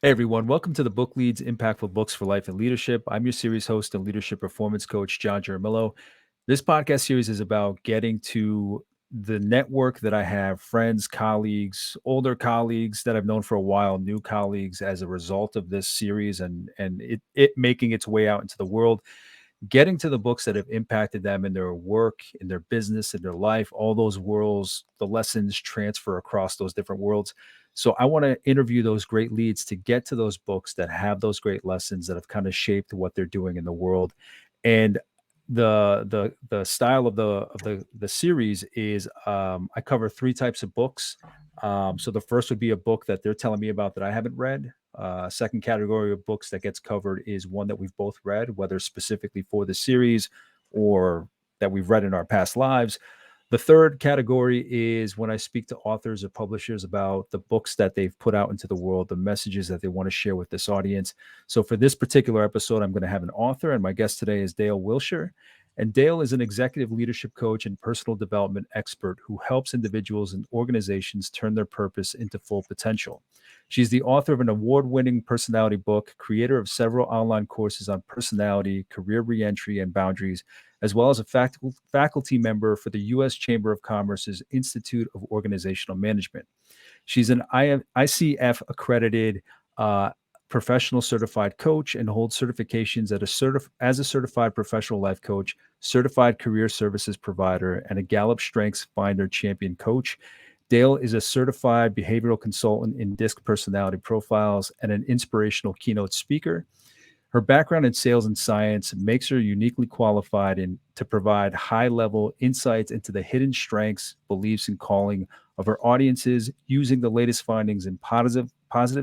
Hey everyone, welcome to the Book Leads Impactful Books for Life and Leadership. I'm your series host and leadership performance coach, John Jaramillo. This podcast series is about getting to the network that I have, friends, colleagues, older colleagues that I've known for a while, new colleagues as a result of this series and it making its way out into the world, getting to the books that have impacted them in their work, in their business, in their life, all those worlds, the lessons transfer across those different worlds. So I want to interview those great leads to get to those books that have those great lessons that have kind of shaped what they're doing in the world. And the style of the series is I cover three types of books. So the first would be a book that they're telling me about that I haven't read. Second category of books that gets covered is one that we've both read, whether specifically for the series or that we've read in our past lives. The third category is when I speak to authors or publishers about the books that they've put out into the world, the messages that they want to share with this audience. So for this particular episode, I'm going to have an author, and my guest today is Dale Wilsher. And Dale is an executive leadership coach and personal development expert who helps individuals and organizations turn their purpose into full potential. She's the author of an award-winning personality book, creator of several online courses on personality, career reentry, and boundaries, as well as a faculty member for the U.S. Chamber of Commerce's Institute of Organizational Management. She's an ICF accredited professional certified coach and holds certifications as a certified professional life coach, certified career services provider, and a Gallup Strengths Finder champion coach. Dale is a certified behavioral consultant in DISC personality profiles and an inspirational keynote speaker. Her background in sales and science makes her uniquely qualified to provide high-level insights into the hidden strengths, beliefs, and calling of her audiences using the latest findings in positive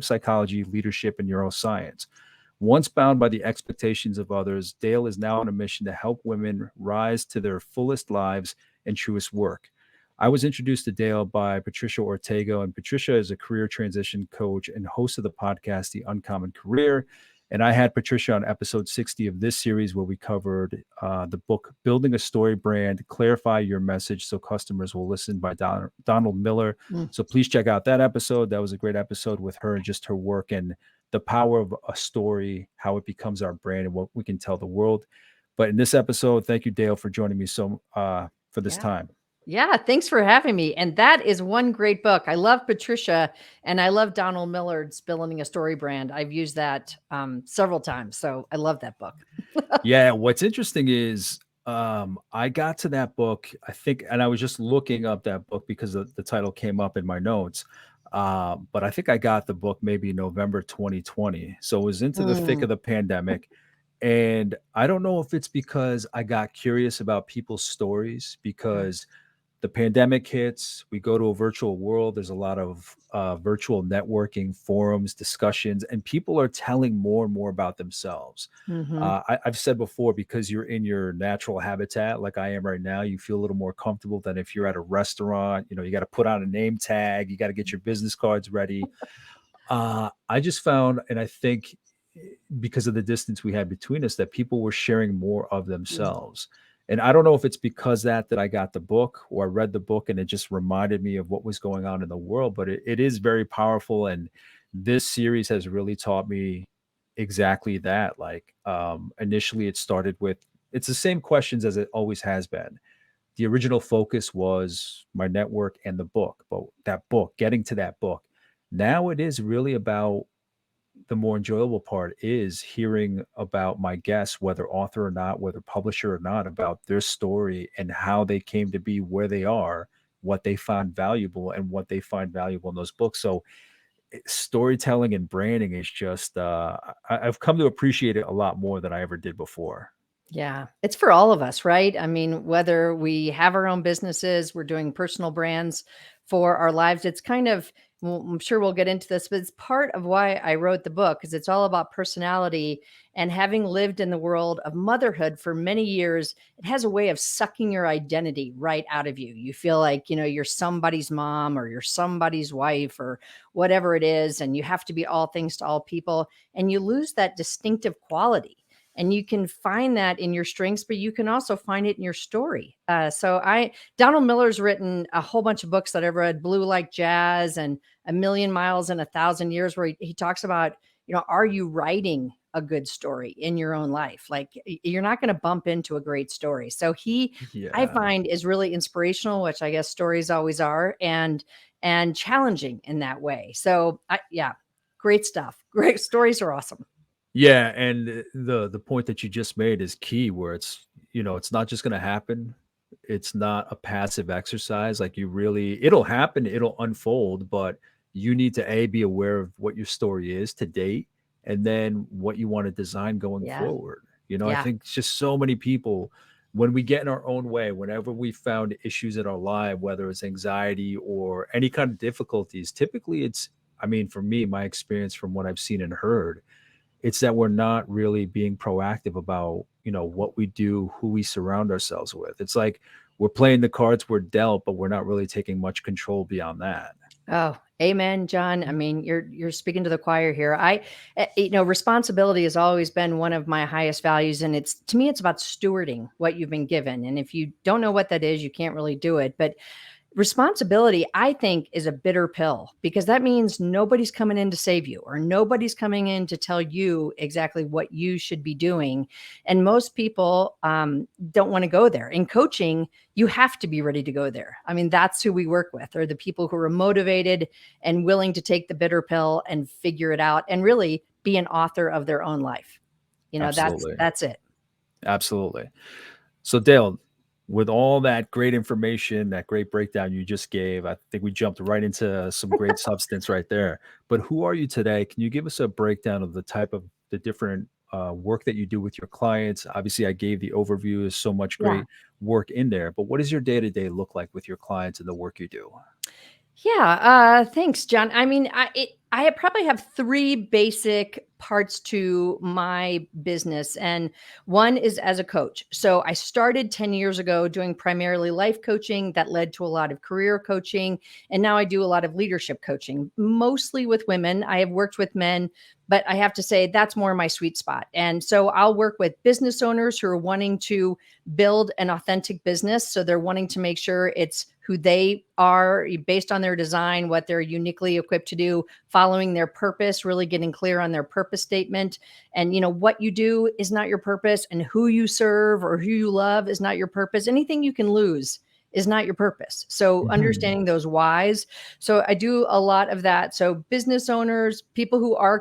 psychology, leadership, and neuroscience. Once bound by the expectations of others, Dale is now on a mission to help women rise to their fullest lives and truest work. I was introduced to Dale by Patricia Ortega, and Patricia is a career transition coach and host of the podcast, The Uncommon Career. And I had Patricia on episode 60 of this series where we covered the book, Building a Story Brand, Clarify Your Message So Customers Will Listen by Donald Miller. Mm. So please check out that episode. That was a great episode with her and just her work and the power of a story, how it becomes our brand and what we can tell the world. But in this episode, thank you, Dale, for joining me for this Yeah. time. Yeah, thanks for having me. And that is one great book. I love Patricia and I love Donald Millard's Building a Story Brand. I've used that several times. So I love that book. Yeah, what's interesting is I got to that book, I think, and I was just looking up that book because the title came up in my notes. But I think I got the book maybe November 2020. So it was into the thick Mm. of the pandemic. And I don't know if it's because I got curious about people's stories Mm. because the pandemic hits, we go to a virtual world. There's a lot of virtual networking, forums, discussions, and people are telling more and more about themselves. Mm-hmm. I've said before, because you're in your natural habitat, like I am right now, you feel a little more comfortable than if you're at a restaurant. You got to put on a name tag, you got to get your business cards ready. I just found, and I think because of the distance we had between us, that people were sharing more of themselves. And I don't know if it's because that I got the book or I read the book and it just reminded me of what was going on in the world, but it is very powerful. And this series has really taught me exactly that. Like initially it started with, it's the same questions as it always has been. The original focus was my network and the book, but that book, getting to that book, now it is really about, the more enjoyable part is hearing about my guests, whether author or not, whether publisher or not, about their story and how they came to be where they are, what they found valuable, and what they find valuable in those books. So storytelling and branding is just, I've come to appreciate it a lot more than I ever did before. Yeah, it's for all of us, right? I mean, whether we have our own businesses, we're doing personal brands for our lives. It's kind of, well, I'm sure we'll get into this, but it's part of why I wrote the book because it's all about personality. And having lived in the world of motherhood for many years, it has a way of sucking your identity right out of you. You feel like, you're somebody's mom or you're somebody's wife or whatever it is. And you have to be all things to all people. And you lose that distinctive quality and you can find that in your strengths, but you can also find it in your story. Donald Miller's written a whole bunch of books that I've read, Blue Like Jazz and A Million Miles in a Thousand Years, where he talks about are you writing a good story in your own life? Like you're not going to bump into a great story. So I Yeah. find is really inspirational, which I guess stories always are, and challenging in that way. So yeah, great stuff. Great stories are awesome. Yeah, and the point that you just made is key where it's not just going to happen. It's not a passive exercise. Like you really it'll happen, it'll unfold, but you need to be aware of what your story is to date and then what you want to design going Yeah. forward. I Yeah. think it's just so many people when we get in our own way, whenever we found issues in our life, whether it's anxiety or any kind of difficulties, typically for me, my experience from what I've seen and heard, it's that we're not really being proactive about, what we do, who we surround ourselves with. It's like we're playing the cards we're dealt, but we're not really taking much control beyond that. Oh, amen, John. I mean, you're speaking to the choir here. Responsibility has always been one of my highest values, and it's to me, it's about stewarding what you've been given. And if you don't know what that is, you can't really do it. But responsibility, I think, is a bitter pill because that means nobody's coming in to save you or nobody's coming in to tell you exactly what you should be doing. And most people don't want to go there. In coaching, you have to be ready to go there. I mean, that's who we work with, are the people who are motivated and willing to take the bitter pill and figure it out and really be an author of their own life. That's Absolutely. that's it. Absolutely. So, Dale, with all that great information, that great breakdown you just gave, I think we jumped right into some great substance right there. But who are you today? Can you give us a breakdown of the different work that you do with your clients? Obviously, I gave the overview. There's so much Yeah. great work in there. But what does your day to day look like with your clients and the work you do? Yeah, thanks, John. I mean, I probably have three basic parts to my business, and one is as a coach. So I started 10 years ago doing primarily life coaching that led to a lot of career coaching, and now I do a lot of leadership coaching, mostly with women. I have worked with men, but I have to say that's more my sweet spot. And so I'll work with business owners who are wanting to build an authentic business. So they're wanting to make sure it's who they are based on their design, what they're uniquely equipped to do, following their purpose, really getting clear on their purpose statement. And, what you do is not your purpose, and who you serve or who you love is not your purpose. Anything you can lose is not your purpose. So Mhm. understanding those whys. So I do a lot of that. So business owners, people who are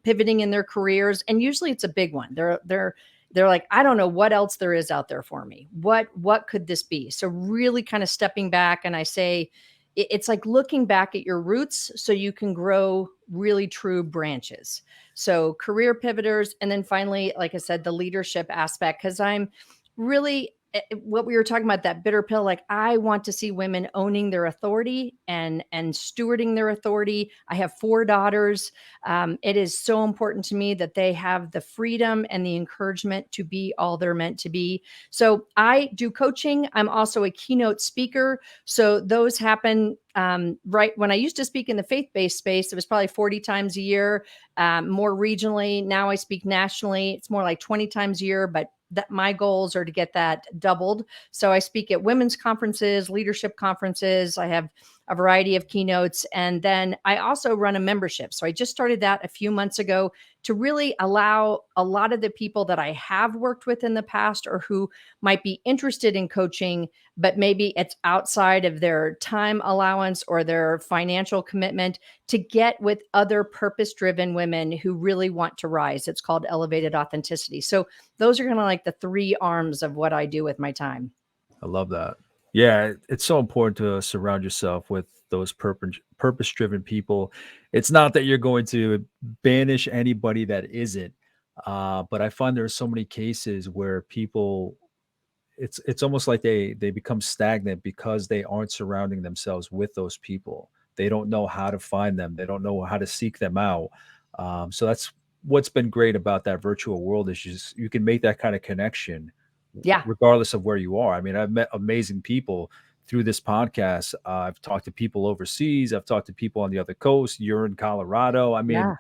pivoting in their careers, and usually it's a big one. They're like, I don't know what else there is out there for me. What could this be? So really kind of stepping back, and I say it's like looking back at your roots so you can grow really true branches. So career pivoters, and then finally, like I said, the leadership aspect, because I'm really what we were talking about, that bitter pill. Like I want to see women owning their authority and stewarding their authority. I have 4 daughters. It is so important to me that they have the freedom and the encouragement to be all they're meant to be. So I do coaching. I'm also a keynote speaker. So those happen right when I used to speak in the faith-based space. It was probably 40 times a year, more regionally. Now I speak nationally. It's more like 20 times a year, but that my goals are to get that doubled. So I speak at women's conferences, leadership conferences. I have a variety of keynotes. And then I also run a membership. So I just started that a few months ago to really allow a lot of the people that I have worked with in the past or who might be interested in coaching, but maybe it's outside of their time allowance or their financial commitment, to get with other purpose driven women who really want to rise. It's called elevated authenticity. So those are kind of like the three arms of what I do with my time. I love that. Yeah, it's so important to surround yourself with those purpose-driven people. It's not that you're going to banish anybody that isn't, but I find there are so many cases where people it's almost like they become stagnant because they aren't surrounding themselves with those people. They don't know how to find them. They don't know how to seek them out. So that's what's been great about that virtual world is you can make that kind of connection Yeah. regardless of where you are. I mean, I've met amazing people through this podcast. I've talked to people overseas. I've talked to people on the other coast. You're in Colorado. I mean, Yeah.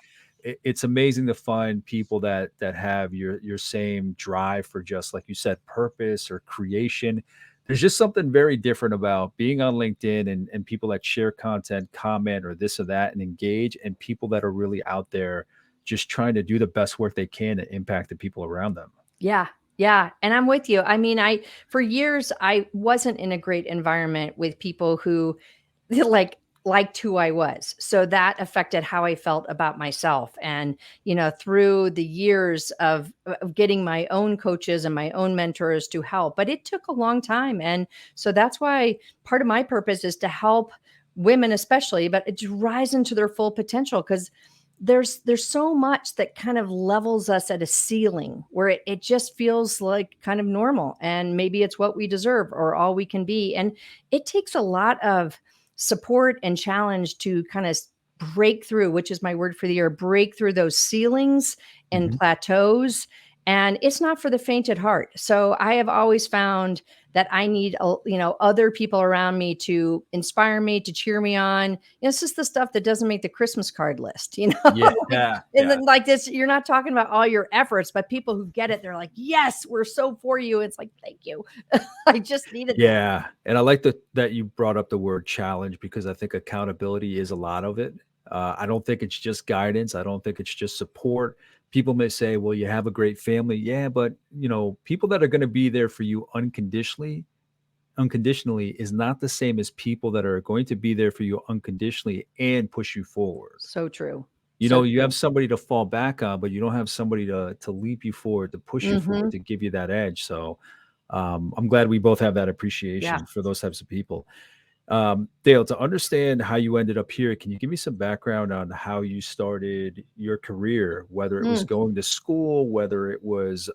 it's amazing to find people that have your same drive for, just like you said, purpose or creation. There's just something very different about being on LinkedIn and people that share content, comment, or this or that, and engage, and people that are really out there just trying to do the best work they can to impact the people around them. Yeah. Yeah. And I'm with you. I mean, for years, I wasn't in a great environment with people who like liked who I was. So that affected how I felt about myself. And, through the years of getting my own coaches and my own mentors to help, but it took a long time. And so that's why part of my purpose is to help women, especially, but to rise into their full potential. Because there's so much that kind of levels us at a ceiling where it just feels like kind of normal, and maybe it's what we deserve or all we can be. And it takes a lot of support and challenge to kind of break through, which is my word for the year, break through those ceilings and Mhm. plateaus. And it's not for the faint at heart. So I have always found that I need, other people around me to inspire me, to cheer me on. It's just the stuff that doesn't make the Christmas card list, Yeah, like, yeah, and yeah. then like this, you're not talking about all your efforts, but people who get it, they're like, yes, we're so for you. It's like, thank you. I just needed that. Yeah, and I like that you brought up the word challenge, because I think accountability is a lot of it. I don't think it's just guidance. I don't think it's just support. People may say, "Well, you have a great family." Yeah, but people that are going to be there for you unconditionally is not the same as people that are going to be there for you unconditionally and push you forward. So true. You So know, you have true. somebody to fall back on, but you don't have somebody to leap you forward, to push you forward, Mhm. to give you that edge. So I'm glad we both have that Yeah. appreciation for those types of people. Dale, to understand how you ended up here, can you give me some background on how you started your career, whether it was Mm, going to school, whether it was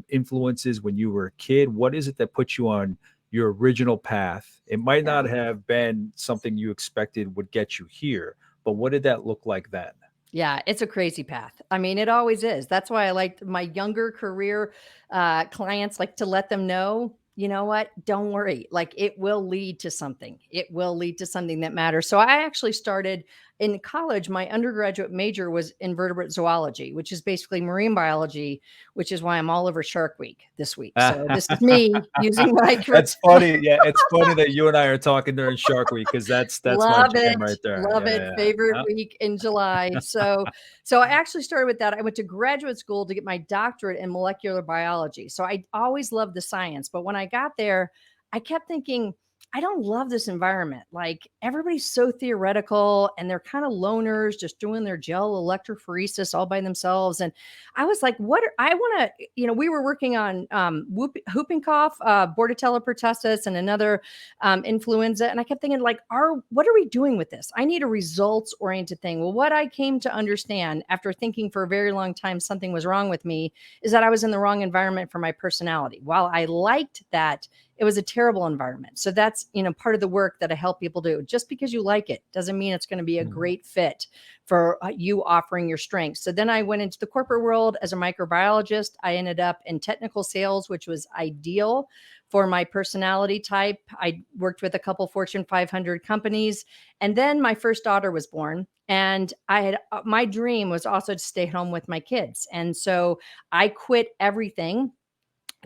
influences when you were a kid? What is it that put you on your original path? It might yeah. not have been something you expected would get you here, but what did that look like then? Yeah, it's a crazy path. I mean, it always is. That's why I like my younger career clients, like to let them know, you know what? Don't worry. Like it will lead to something. It will lead to something that matters. So I actually started in college. My undergraduate major was invertebrate zoology, which is basically marine biology, which is why I'm all over Shark Week this week. So this is me using my That's funny. Yeah, it's funny that you and I are talking during Shark Week, because that's my love jam right it, there. love it, Yeah, yeah, favorite yeah. week in July. So I actually started with that. I went to graduate school to get my doctorate in molecular biology. So I always loved the science, but when I got there, I kept thinking, I don't love this environment. Like everybody's so theoretical and they're kind of loners just doing their gel electrophoresis all by themselves. And I was like, I want to, we were working on whooping cough, Bordetella pertussis, and another influenza. And I kept thinking, like, what are we doing with this? I need a results oriented thing. Well, what I came to understand after thinking for a very long time something was wrong with me is that I was in the wrong environment for my personality. While I liked that, it was a terrible environment. So that's, part of the work that I help people do. Just because you like it doesn't mean it's going to be a Mhm. great fit for you offering your strengths. So then I went into the corporate world as a microbiologist. I ended up in technical sales, which was ideal for my personality type. I worked with a couple Fortune 500 companies. And then my first daughter was born. And my dream was also to stay home with my kids. And so I quit everything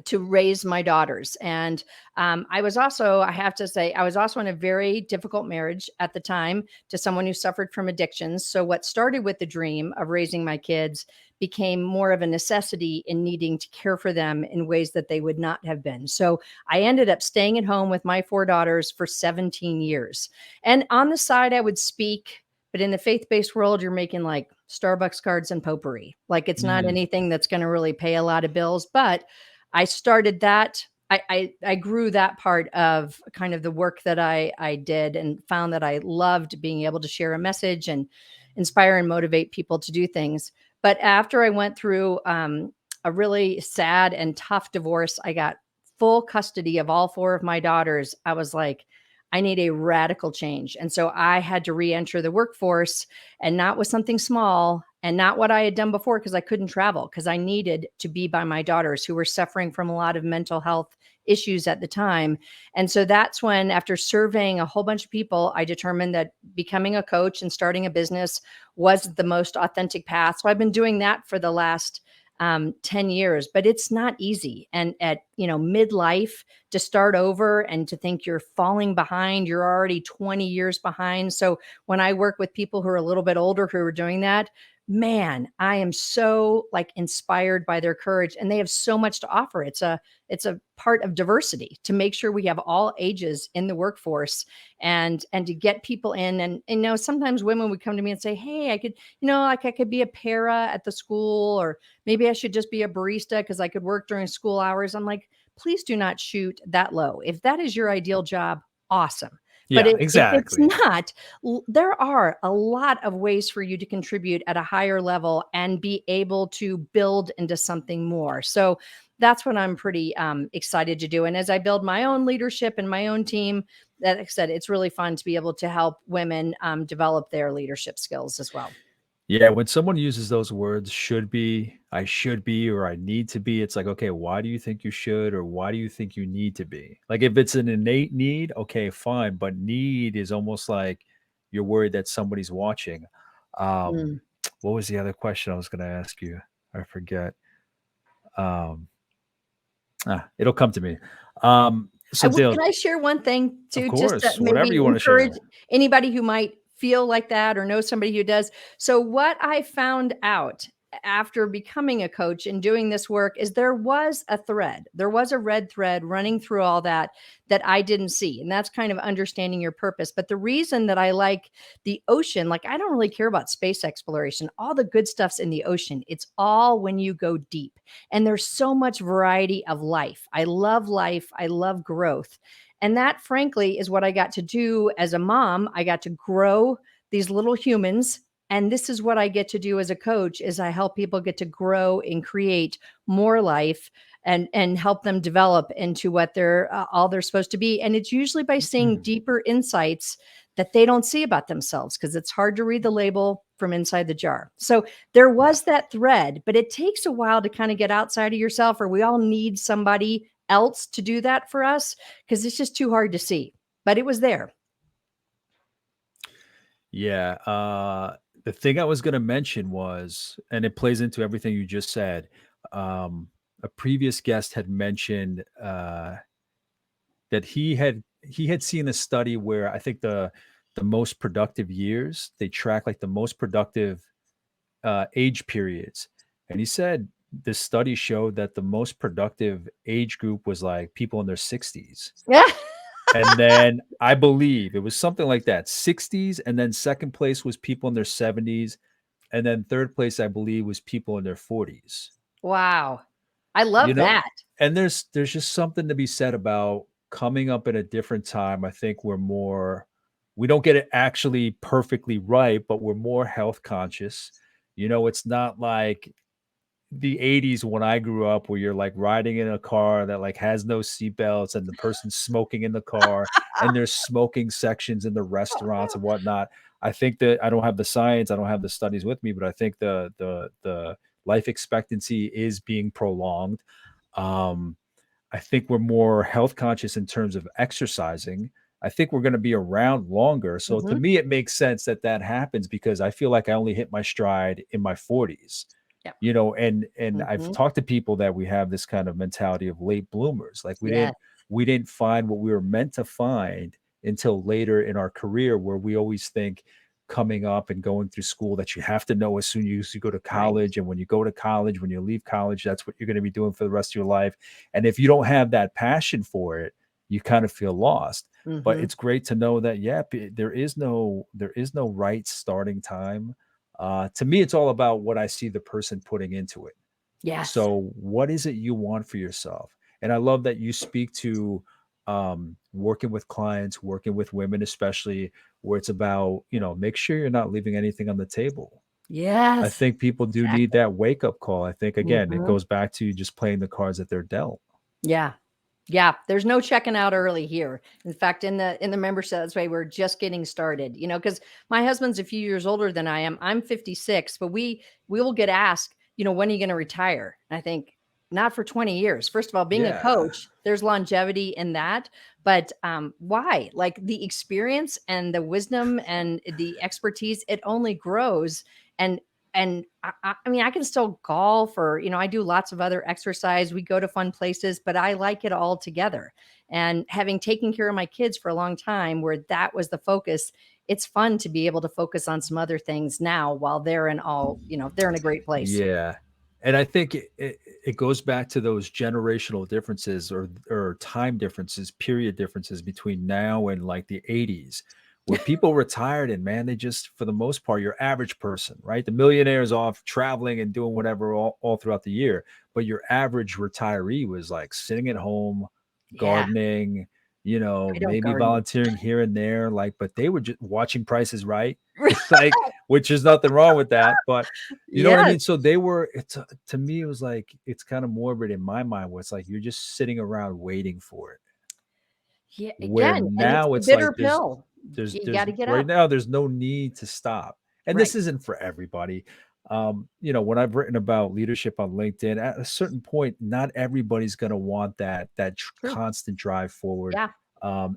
to raise my daughters. And I have to say, I was also in a very difficult marriage at the time to someone who suffered from addictions. So what started with the dream of raising my kids became more of a necessity in needing to care for them in ways that they would not have been. So I ended up staying at home with my four daughters for 17 years. And on the side, I would speak. But in the faith-based world, you're making like Starbucks cards and potpourri. Like it's not Mm. anything that's going to really pay a lot of bills. But I started that. I grew that part of kind of the work that I did, and found that I loved being able to share a message and inspire and motivate people to do things. But after I went through a really sad and tough divorce, I got full custody of all four of my daughters. I was like, I need a radical change. And so I had to re-enter the workforce, and not with something small and not what I had done before, because I couldn't travel, because I needed to be by my daughters who were suffering from a lot of mental health issues at the time. And so that's when, after surveying a whole bunch of people, I determined that becoming a coach and starting a business was the most authentic path. So I've been doing that for the last 10 years, but it's not easy. And at, midlife, to start over and to think you're falling behind, you're already 20 years behind. So when I work with people who are a little bit older who are doing that, man, I am so like inspired by their courage, and they have so much to offer. It's a part of diversity to make sure we have all ages in the workforce, and to get people in. And sometimes women would come to me and say, hey, I could, like I could be a para at the school, or maybe I should just be a barista because I could work during school hours. I'm like, please do not shoot that low. If that is your ideal job, awesome. But Yeah, if it's exactly. not, there are a lot of ways for you to contribute at a higher level and be able to build into something more. So that's what I'm pretty excited to do. And as I build my own leadership and my own team, that, like I said, it's really fun to be able to help women develop their leadership skills as well. Yeah, when someone uses those words, I should be, or I need to be, it's like, okay, why do you think you should, or why do you think you need to be? Like, if it's an innate need, okay, fine. But need is almost like you're worried that somebody's watching. Um, Mm. what was the other question I was going to ask you? I forget. Um, it'll come to me. So Can Dale, I share one thing of too, just to course, whatever maybe you want to encourage share. anybody who might feel like that or know somebody who does? So what I found out after becoming a coach and doing this work is there was a thread. There was a red thread running through all that I didn't see. And that's kind of understanding your purpose. But the reason that I like the ocean, like I don't really care about space exploration. All the good stuff's in the ocean. It's all when you go deep. And there's so much variety of life. I love life. I love growth. And that, frankly, is what I got to do as a mom. I got to grow these little humans. And this is what I get to do as a coach is I help people get to grow and create more life and help them develop into what they're all they're supposed to be. And it's usually by seeing Mm. deeper insights that they don't see about themselves because it's hard to read the label from inside the jar. So there Yeah. was that thread, but it takes a while to kind of get outside of yourself, or we all need somebody else to do that for us because it's just too hard to see. But it was there. Yeah, the thing I was gonna mention was, and it plays into everything you just said, a previous guest had mentioned, that he had seen a study where I think the most productive years, they track, like, the most productive, age periods, and he said this study showed that the most productive age group was, like, people in their 60s. Yeah. And then I believe it was something like that, 60s, and then 2nd place was people in their 70s, and then 3rd place, I believe, was people in their 40s. Wow. I You love know? that. And there's just something to be said about coming up at a different time. I think we don't get it actually perfectly right, but we're more health conscious. It's not like the 80s when I grew up where you're, like, riding in a car that, like, has no seatbelts and the person's smoking in the car and there's smoking sections in the restaurants and whatnot. I think that I don't have the science, I don't have the studies with me, but I think the life expectancy is being prolonged. Um, I think we're more health conscious in terms of exercising. I think we're gonna be around longer. So to Mhm. me, it makes sense that that happens because I feel like I only hit my stride in my 40s. Yep. And I've Mhm. talked to people that we have this kind of mentality of late bloomers. Like Yes. we didn't find what we were meant to find until later in our career, where we always think coming up and going through school that you have to know as soon as you go to Right. college. And when you go to college, when you leave college, that's what you're going to be doing for the rest of your life. And if you don't have that passion for it, you kind of feel lost. But Mhm. it's great to know that, yeah, there is no right starting time. To me, it's all about what I see the person putting into it. Yes. So, what is it you want for yourself? And I love that you speak to working with clients, working with women, especially where it's about, make sure you're not leaving anything on the table. I Yes. think people do need Exactly. that wake up call. I think, again, it Mhm. goes back to just playing the cards that they're dealt. Yeah. Yeah, there's no checking out early here. In fact, in the membership, that's why we're just getting started. Because my husband's a few years older than I am. I'm 56, but we will get asked, when are you going to retire? And I think not for 20 years. First of all, being a Yeah. coach, there's longevity in that, but why? Like the experience and the wisdom and the expertise, it only grows. And I mean, I can still golf, or I do lots of other exercise. We go to fun places, but I like it all together. And having taken care of my kids for a long time, where that was the focus, it's fun to be able to focus on some other things now while they're in all, they're in a great place. Yeah. And I think it goes back to those generational differences or time differences, period differences between now and like the 80s, where people retired and man, they just, for the most part, your average person, right? The millionaires off traveling and doing whatever all throughout the year. But your average retiree was like sitting at home, Yeah, gardening, I don't maybe garden. volunteering here and there, like, but they were just watching Prices Right, like, which is nothing wrong with that. But you know what I Yes. mean? So they were, to me, it was like, it's kind of morbid in my mind where it's like you're just sitting around waiting for it. Yeah, Where again, and it's now the it's bitter like pill. You there's gotta get right up. now there's no need to stop. And Right. this isn't for everybody. When I've written about leadership on LinkedIn, at a certain point, not everybody's going to want True. constant drive forward. Yeah.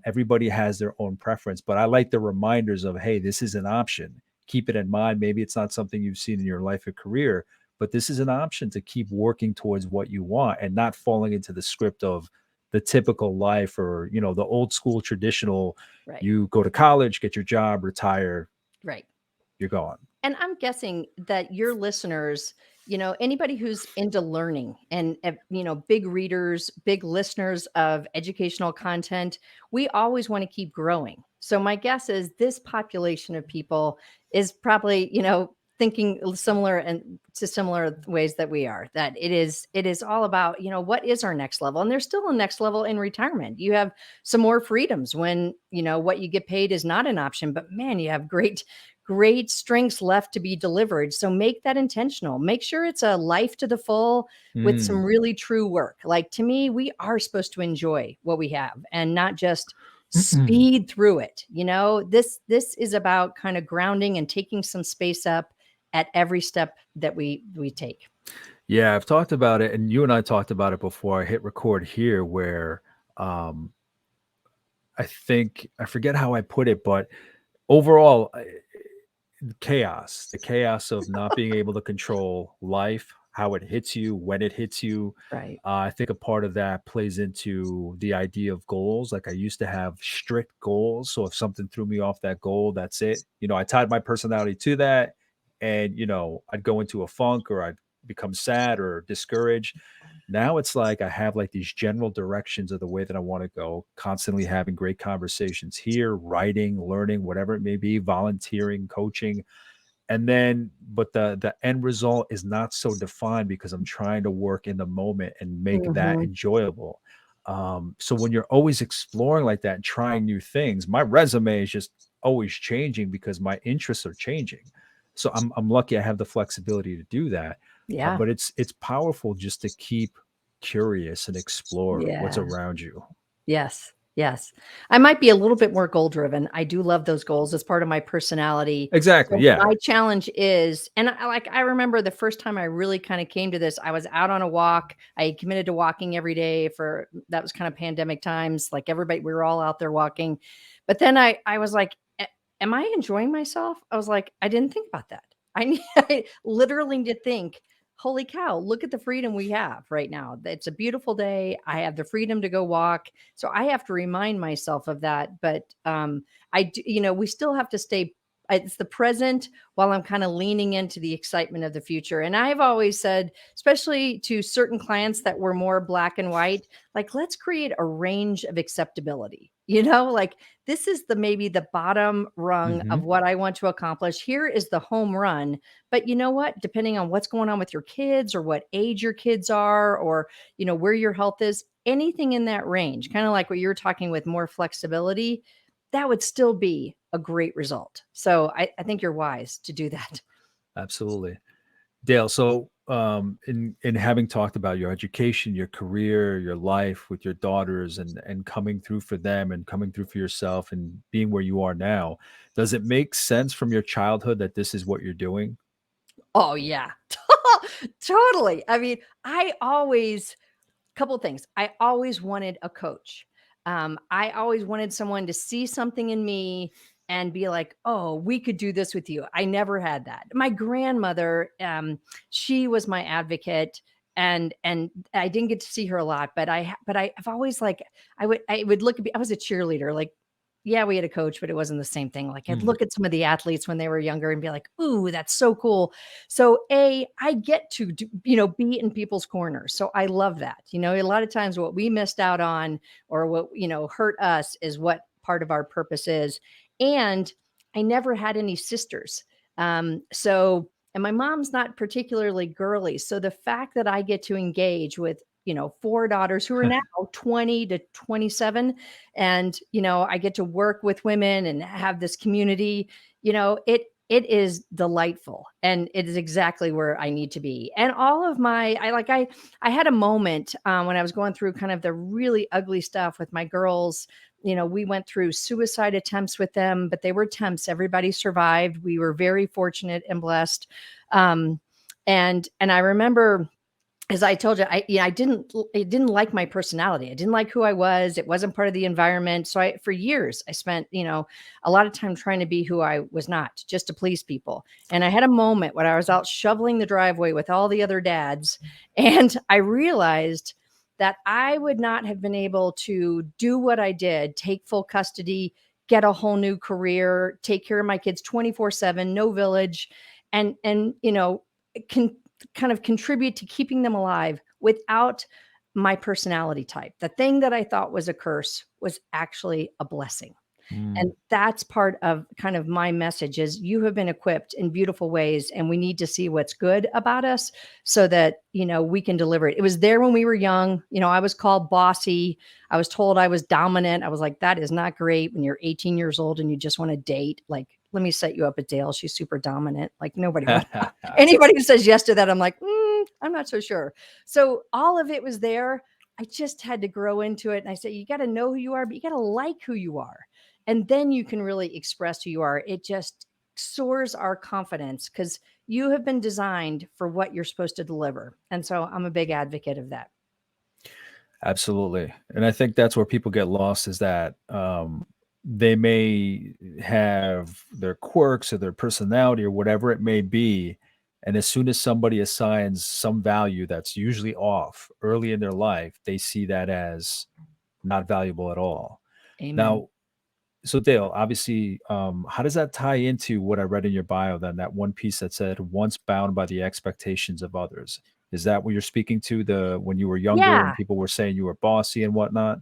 Everybody has their own preference, but I like the reminders of, hey, this is an option. Keep it in mind. Maybe it's not something you've seen in your life or career, but this is an option to keep working towards what you want and not falling into the script of the typical life, or the old school traditional, Right. you go to college, get your job, retire, Right. you're gone. And I'm guessing that your listeners, anybody who's into learning and, big readers, big listeners of educational content, we always want to keep growing. So my guess is this population of people is probably, thinking similar and to similar ways that we are, that it is all about, what is our next level? And there's still a next level in retirement. You have some more freedoms when, what you get paid is not an option, but man, you have great strengths left to be delivered. So make that intentional. Make sure it's a life to the full with some Mm. really true work. Like to me, we are supposed to enjoy what we have and not just speed through it. This is about kind of grounding and taking some space up at every step that we take. Yeah, I've talked about it, and you and I talked about it before I hit record here, where um, I think I forget how I put it, but overall, the chaos of not being able to control life, how it hits you, when it hits you. Right. I think a part of that plays into the idea of goals. Like I used to have strict goals. So if something threw me off that goal, that's it. I tied my personality to that. And, I'd go into a funk or I'd become sad or discouraged. Now it's like I have like these general directions of the way that I want to go, constantly having great conversations here, writing, learning, whatever it may be, volunteering, coaching. And then, but the end result is not so defined because I'm trying to work in the moment and make that Mhm. enjoyable. So when you're always exploring like that and trying new things, my resume is just always changing because my interests are changing. So I'm lucky I have the flexibility to do that. Yeah. But it's powerful just to keep curious and explore what's Yeah. around you. Yes, yes. I might be a little bit more goal driven. I do love those goals as part of my personality. Exactly. So Yeah. my challenge is, and I remember the first time I really kind of came to this, I was out on a walk. I had committed to walking every day for that was kind of pandemic times. Like everybody, we were all out there walking. But then I was like, Am I enjoying myself? I was like, I didn't think about that. I literally need to think, holy cow, look at the freedom we have right now. It's a beautiful day. I have the freedom to go walk. So I have to remind myself of that. But I do, we still have to stay. It's the present while I'm kind of leaning into the excitement of the future. And I've always said, especially to certain clients that were more black and white, like let's create a range of acceptability. Like this is the maybe the bottom rung of Hmm. what I want to accomplish. Here is the home run, but you know what? Depending on what's going on with your kids or what age your kids are or, where your health is, anything in that range, kind of like what you're talking with more flexibility, that would still be a great result. So I think you're wise to do that. Absolutely. Dale, so in having talked about your education, your career, your life with your daughters, and coming through for them and coming through for yourself and being where you are now, does it make sense from your childhood that this is what you're doing? Oh, yeah. Totally. I mean, couple of things. I always wanted a coach. I always wanted someone to see something in me and be like, "Oh, we could do this with you." I never had that. My grandmother, she was my advocate, and I didn't get to see her a lot, but I've always like I would look at I was a cheerleader, like yeah, we had a coach, but it wasn't the same thing. Like I'd Mm. look at some of the athletes when they were younger and be like, "Ooh, that's so cool." So I get to do, be in people's corners. So I love that. A lot of times what we missed out on or what, hurt us is what part of our purpose is. And I never had any sisters. And my mom's not particularly girly. So the fact that I get to engage with, four daughters who are now 20 to 27, and, I get to work with women and have this community, it is delightful, and it is exactly where I need to be. And all of my I had a moment when I was going through kind of the really ugly stuff with my girls. We went through suicide attempts with them, but they were attempts. Everybody survived. We were very fortunate and blessed. Um, and I remember, as I told you, I didn't like my personality. I didn't like who I was. It wasn't part of the environment. So for years I spent, a lot of time trying to be who I was not, just to please people. And I had a moment when I was out shoveling the driveway with all the other dads, and I realized that I would not have been able to do what I did, take full custody, get a whole new career, take care of my kids 24/7, no village, and can kind of contribute to keeping them alive without my personality type. The thing that I thought was a curse was actually a blessing. Mm. And that's part of kind of my message is you have been equipped in beautiful ways, and we need to see what's good about us so that, we can deliver it. It was there when we were young. I was called bossy. I was told I was dominant. I was like, that is not great when you're 18 years old and you just want to date. Like, let me set you up with Dale. She's super dominant. Like nobody wants anybody who says yes to that. I'm like, I'm not so sure. So all of it was there. I just had to grow into it. And I said, you got to know who you are, but you got to like who you are. And then you can really express who you are. It just soars our confidence because you have been designed for what you're supposed to deliver. And so I'm a big advocate of that. Absolutely. And I think that's where people get lost is that they may have their quirks or their personality or whatever it may be. And as soon as somebody assigns some value that's usually off early in their life, they see that as not valuable at all. Amen. Now, so Dale, obviously, how does that tie into what I read in your bio then, that one piece that said once bound by the expectations of others? Is that what you're speaking to, the when you were younger and Yeah. people were saying you were bossy and whatnot?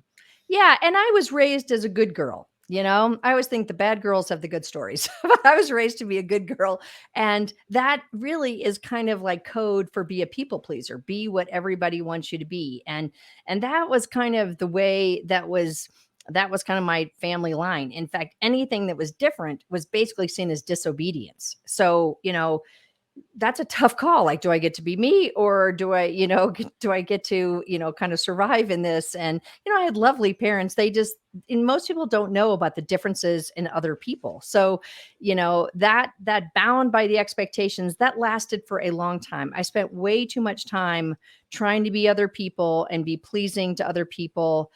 Yeah, and I was raised as a good girl. I always think the bad girls have the good stories. But I was raised to be a good girl. And that really is kind of like code for be a people pleaser, be what everybody wants you to be. And that was kind of the way that was kind of my family line. In fact, anything that was different was basically seen as disobedience. So, that's a tough call. Like, do I get to be me or do I, do I get to, kind of survive in this? And, I had lovely parents. And most people don't know about the differences in other people. So, that bound by the expectations that lasted for a long time. I spent way too much time trying to be other people and be pleasing to other people,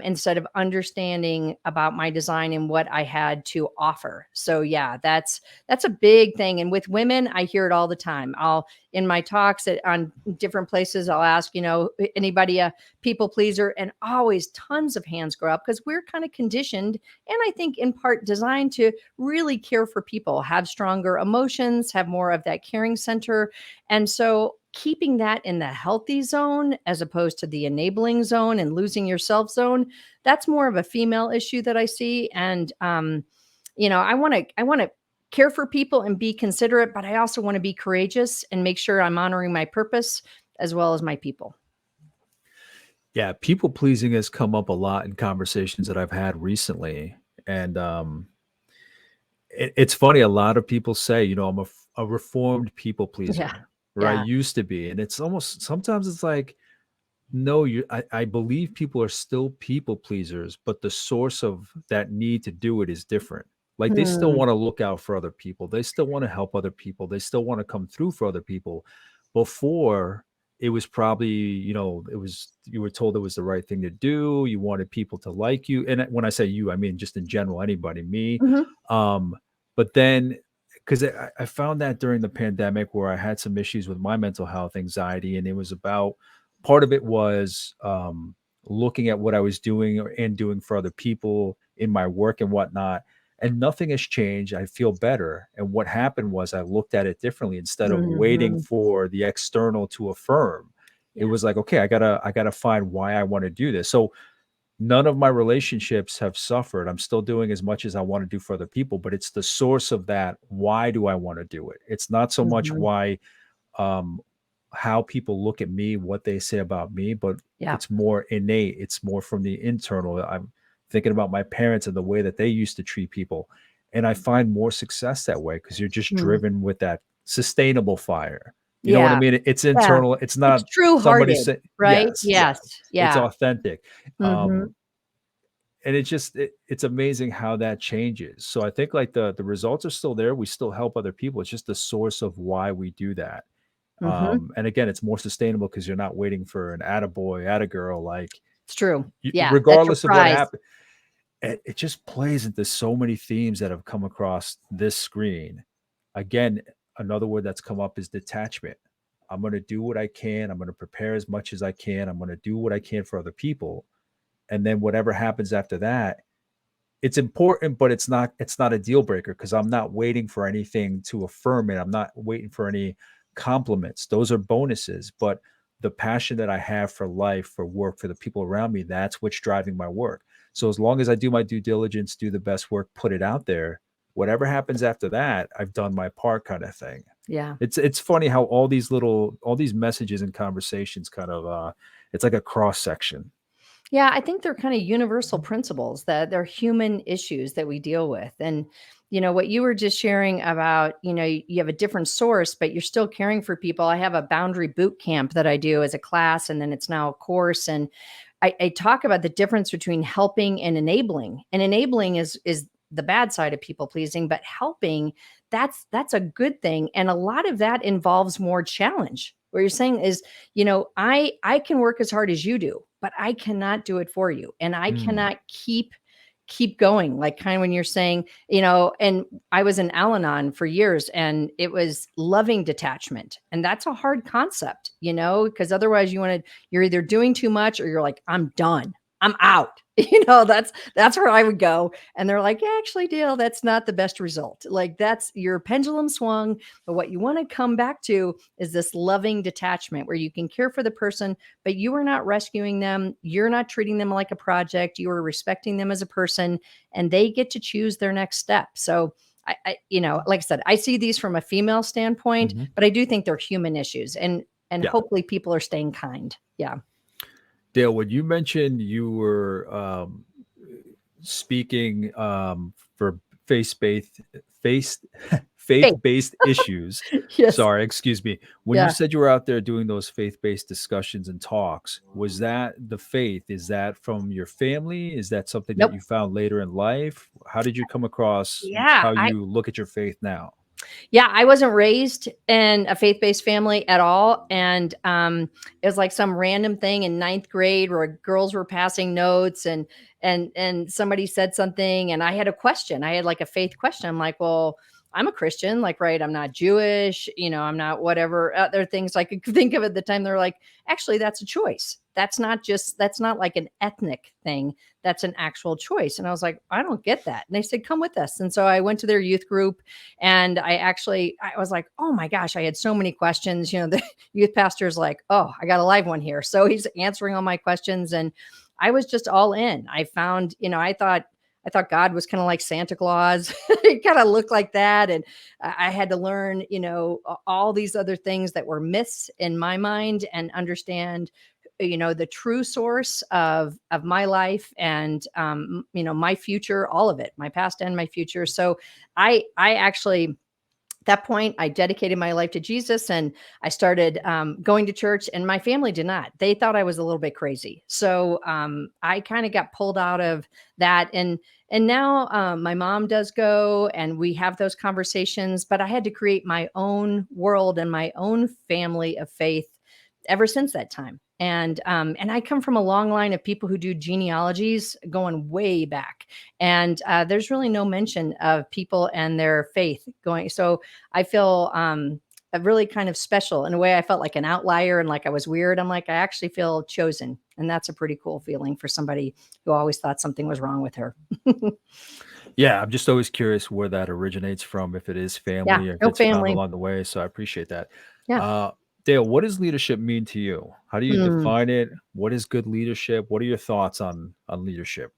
instead of understanding about my design and what I had to offer. So yeah, that's a big thing. And with women, I hear it all the time. I'll in my talks on different places, I'll ask, anybody a people pleaser, and always tons of hands go up because we're kind of conditioned, and I think in part designed to really care for people, have stronger emotions, have more of that caring center. And so keeping that in the healthy zone as opposed to the enabling zone and losing yourself zone, that's more of a female issue that I see. And I want to care for people and be considerate, but I also want to be courageous and make sure I'm honoring my purpose as well as my people. Yeah, people pleasing has come up a lot in conversations that I've had recently. And it's funny, a lot of people say, I'm a reformed people Yeah. pleaser, or I Yeah. used to be. And it's almost sometimes it's like, no, I believe people are still people pleasers, but the source of that need to do it is different. Like they still Hmm. want to look out for other people. They still want to help other people. They still want to come through for other people. Before it was probably, you were told it was the right thing to do. You wanted people to like you. And when I say you, I mean just in general, anybody, me. Hmm. Um, but then because I found that during the pandemic where I had some issues with my mental health, anxiety, and it was about part of it was looking at what I was doing and doing for other people in my work and whatnot. And nothing has changed. I feel better. And what happened was I looked at it differently. Instead of waiting Mhm. for the external to affirm, it Yeah. was like, okay, I gotta find why I want to do this. So none of my relationships have suffered. I'm still doing as much as I want to do for other people, but it's the source of that. Why do I want to do it? It's not so much Mhm. why, um, how people look at me, what they say about me, but Yeah. it's more innate. It's more from the internal. I'm thinking about my parents and the way that they used to treat people. And I find more success that way because you're just Mm. driven with that sustainable fire. You know what I Yeah. mean? It's Yeah. internal. It's It's not somebody true-hearted, say, right? yes, yeah, Yes. it's Yeah. authentic. Mhm. And it's amazing how that changes. So I think like the results are still there. We still help other people. It's just the source of why we do that. Mhm. And again, it's more sustainable because you're not waiting for an attaboy, attagirl, like It's true. Yeah, that's your regardless of what prize. happened. It just plays into so many themes that have come across this screen. Again, another word that's come up is detachment. I'm going to do what I can. I'm going to prepare as much as I can. I'm going to do what I can for other people. And then whatever happens after that, it's important, but it's not a deal breaker because I'm not waiting for anything to affirm it. I'm not waiting for any compliments. Those are bonuses, but the passion that I have for life, for work, for the people around me, that's what's driving my work. So as long as I do my due diligence, do the best work, put it out there, whatever happens after that, I've done my part kind of thing. Yeah. It's funny how all these messages and conversations kind of it's like a cross section. Yeah, I think they're kind of universal principles that they're human issues that we deal with. And, what you were just sharing about, you have a different source, but you're still caring for people. I have a boundary boot camp that I do as a class, and then it's now a course. And I talk about the difference between helping and enabling. And enabling is the bad side of people pleasing, but helping, that's a good thing. And a lot of that involves more challenge. What you're saying is, I can work as hard as you do, but I cannot do it for you. And I Mm, cannot keep going. Like kind of when you're saying, and I was in Al-Anon for years and it was loving detachment. And that's a hard concept, because otherwise you're either doing too much or you're like, I'm done. I'm out. That's where I would go. And they're like, yeah, actually, Dale, that's not the best result. Like that's your pendulum swung. But what you want to come back to is this loving detachment where you can care for the person, but you are not rescuing them. You're not treating them like a project. You are respecting them as a person, and they get to choose their next step. So like I said, I see these from a female standpoint, mhm. but I do think they're human issues, and Yeah. hopefully people are staying kind. Yeah. Dale, when you mentioned you were speaking for faith-based face Faith. faith-based issues, Yes. sorry, excuse me. When you Yeah. said you were out there doing those faith-based discussions and talks, was that the faith? Is that from your family? Is that something that Nope. you found later in life? How did you come across Yeah. how I you look at your faith now? Yeah, I wasn't raised in a faith-based family at all, and, it was like some random thing in ninth grade where girls were passing notes and somebody said something, and I had a question. I had, like, a faith question. I'm like, "Well, I'm a Christian, like, right, I'm not Jewish, I'm not whatever other things I could think of at the time." They're like, "Actually, that's a choice. That's not like an ethnic thing. That's an actual choice." And I was like, "I don't get that." And they said, "Come with us." And so I went to their youth group, and I was like, oh my gosh, I had so many questions. The youth pastor's like, oh, I got a live one here. So he's answering all my questions. And I was just all in. I found, I thought God was kind of like Santa Claus. It kind of looked like that. And I had to learn, all these other things that were myths in my mind and understand, the true source of my life and, my future, all of it, my past and my future. So I actually, that point, I dedicated my life to Jesus, and I started going to church, and my family did not. They thought I was a little bit crazy. So I kind of got pulled out of that. And now my mom does go, and we have those conversations, but I had to create my own world and my own family of faith ever since that time. And I come from a long line of people who do genealogies going way back, and there's really no mention of people and their faith going. So I feel really kind of special in a way. I felt like an outlier and like I was weird. I'm like, I actually feel chosen. And that's a pretty cool feeling for somebody who always thought something was wrong with her. Yeah, I'm just always curious where that originates from, if it is Yeah, family or if no it's found family. along the way, so I appreciate that. Yeah. Uh, Dale, what does leadership mean to you? How do you Hmm. define it? What is good leadership? What are your thoughts on leadership?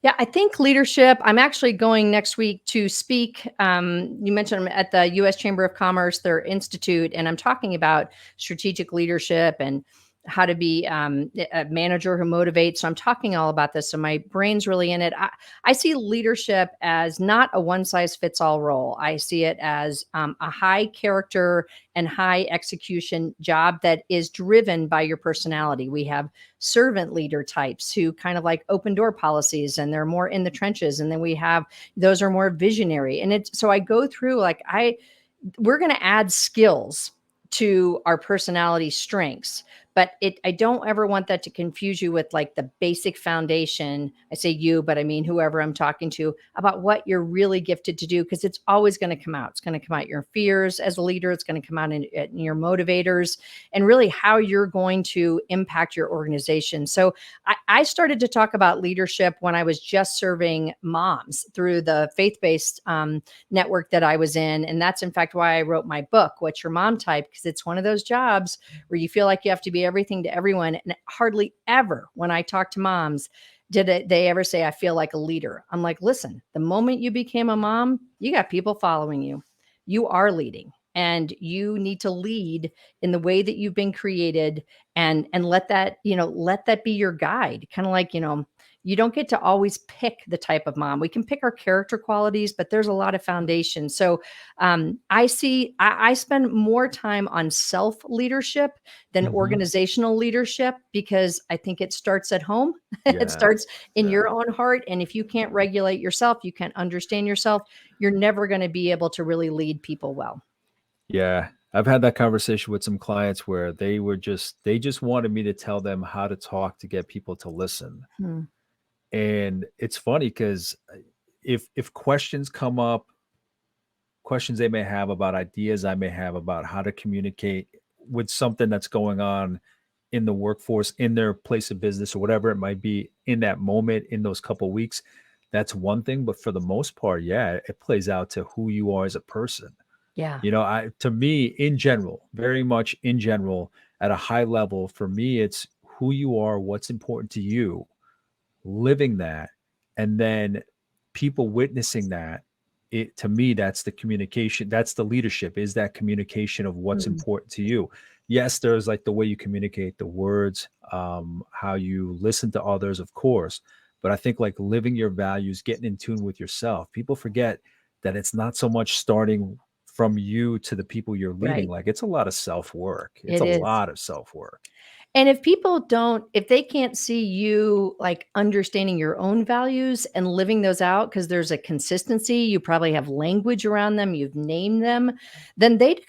Yeah, I think leadership. I'm actually going next week to speak. You mentioned I'm at the U.S. Chamber of Commerce, their institute, and I'm talking about strategic leadership and how to be a manager who motivates. So I'm talking all about this. So my brain's really in it. I see leadership as not a one size fits all role. I see it as a high character and high execution job that is driven by your personality. We have servant leader types who kind of like open door policies and they're more in the trenches. And then we have those are more visionary. And it's so I go through like we're going to add skills to our personality strengths, but I don't ever want that to confuse you with like the basic foundation. I say you, but I mean whoever I'm talking to about what you're really gifted to do, because it's always going to come out. It's going to come out your fears as a leader. It's going to come out in your motivators and really how you're going to impact your organization. So I started to talk about leadership when I was just serving moms through the faith-based network that I was in. And that's in fact why I wrote my book, What's Your Mom Type? Because it's one of those jobs where you feel like you have to be everything to everyone. And hardly ever when I talk to moms, they ever say, I feel like a leader. I'm like, listen, the moment you became a mom, you got people following you. You are leading and you need to lead in the way that you've been created and let that, let that be your guide. Kind of like, you don't get to always pick the type of mom. We can pick our character qualities, but there's a lot of foundation. So I spend more time on self leadership than Mhm. organizational leadership because I think it starts at home. It Yeah, starts in yeah, your own heart. And if you can't regulate yourself, you can't understand yourself, you're never going to be able to really lead people well. yeah. I've had that conversation with some clients where they just wanted me to tell them how to talk to get people to listen. Hmm. And it's funny because if questions come up, questions they may have about ideas I may have about how to communicate with something that's going on in the workforce, in their place of business, or whatever it might be in that moment, in those couple weeks, that's one thing. But for the most part, yeah, it plays out to who you are as a person. Yeah. I to me, in general, very much in general, at a high level, for me, it's who you are, what's important to you, living that, and then people witnessing that. It to me, that's the communication, that's the leadership, is that communication of what's Mhm. important to you. Yes, there's like the way you communicate, the words, how you listen to others, of course, but I think like living your values, getting in tune with yourself. People forget that it's not so much starting from you to the people you're leading. Right. Like, it's a lot of self work. It's It a is. lot of self work. And if they can't see you like understanding your own values and living those out, because there's a consistency, you probably have language around them, you've named them, then they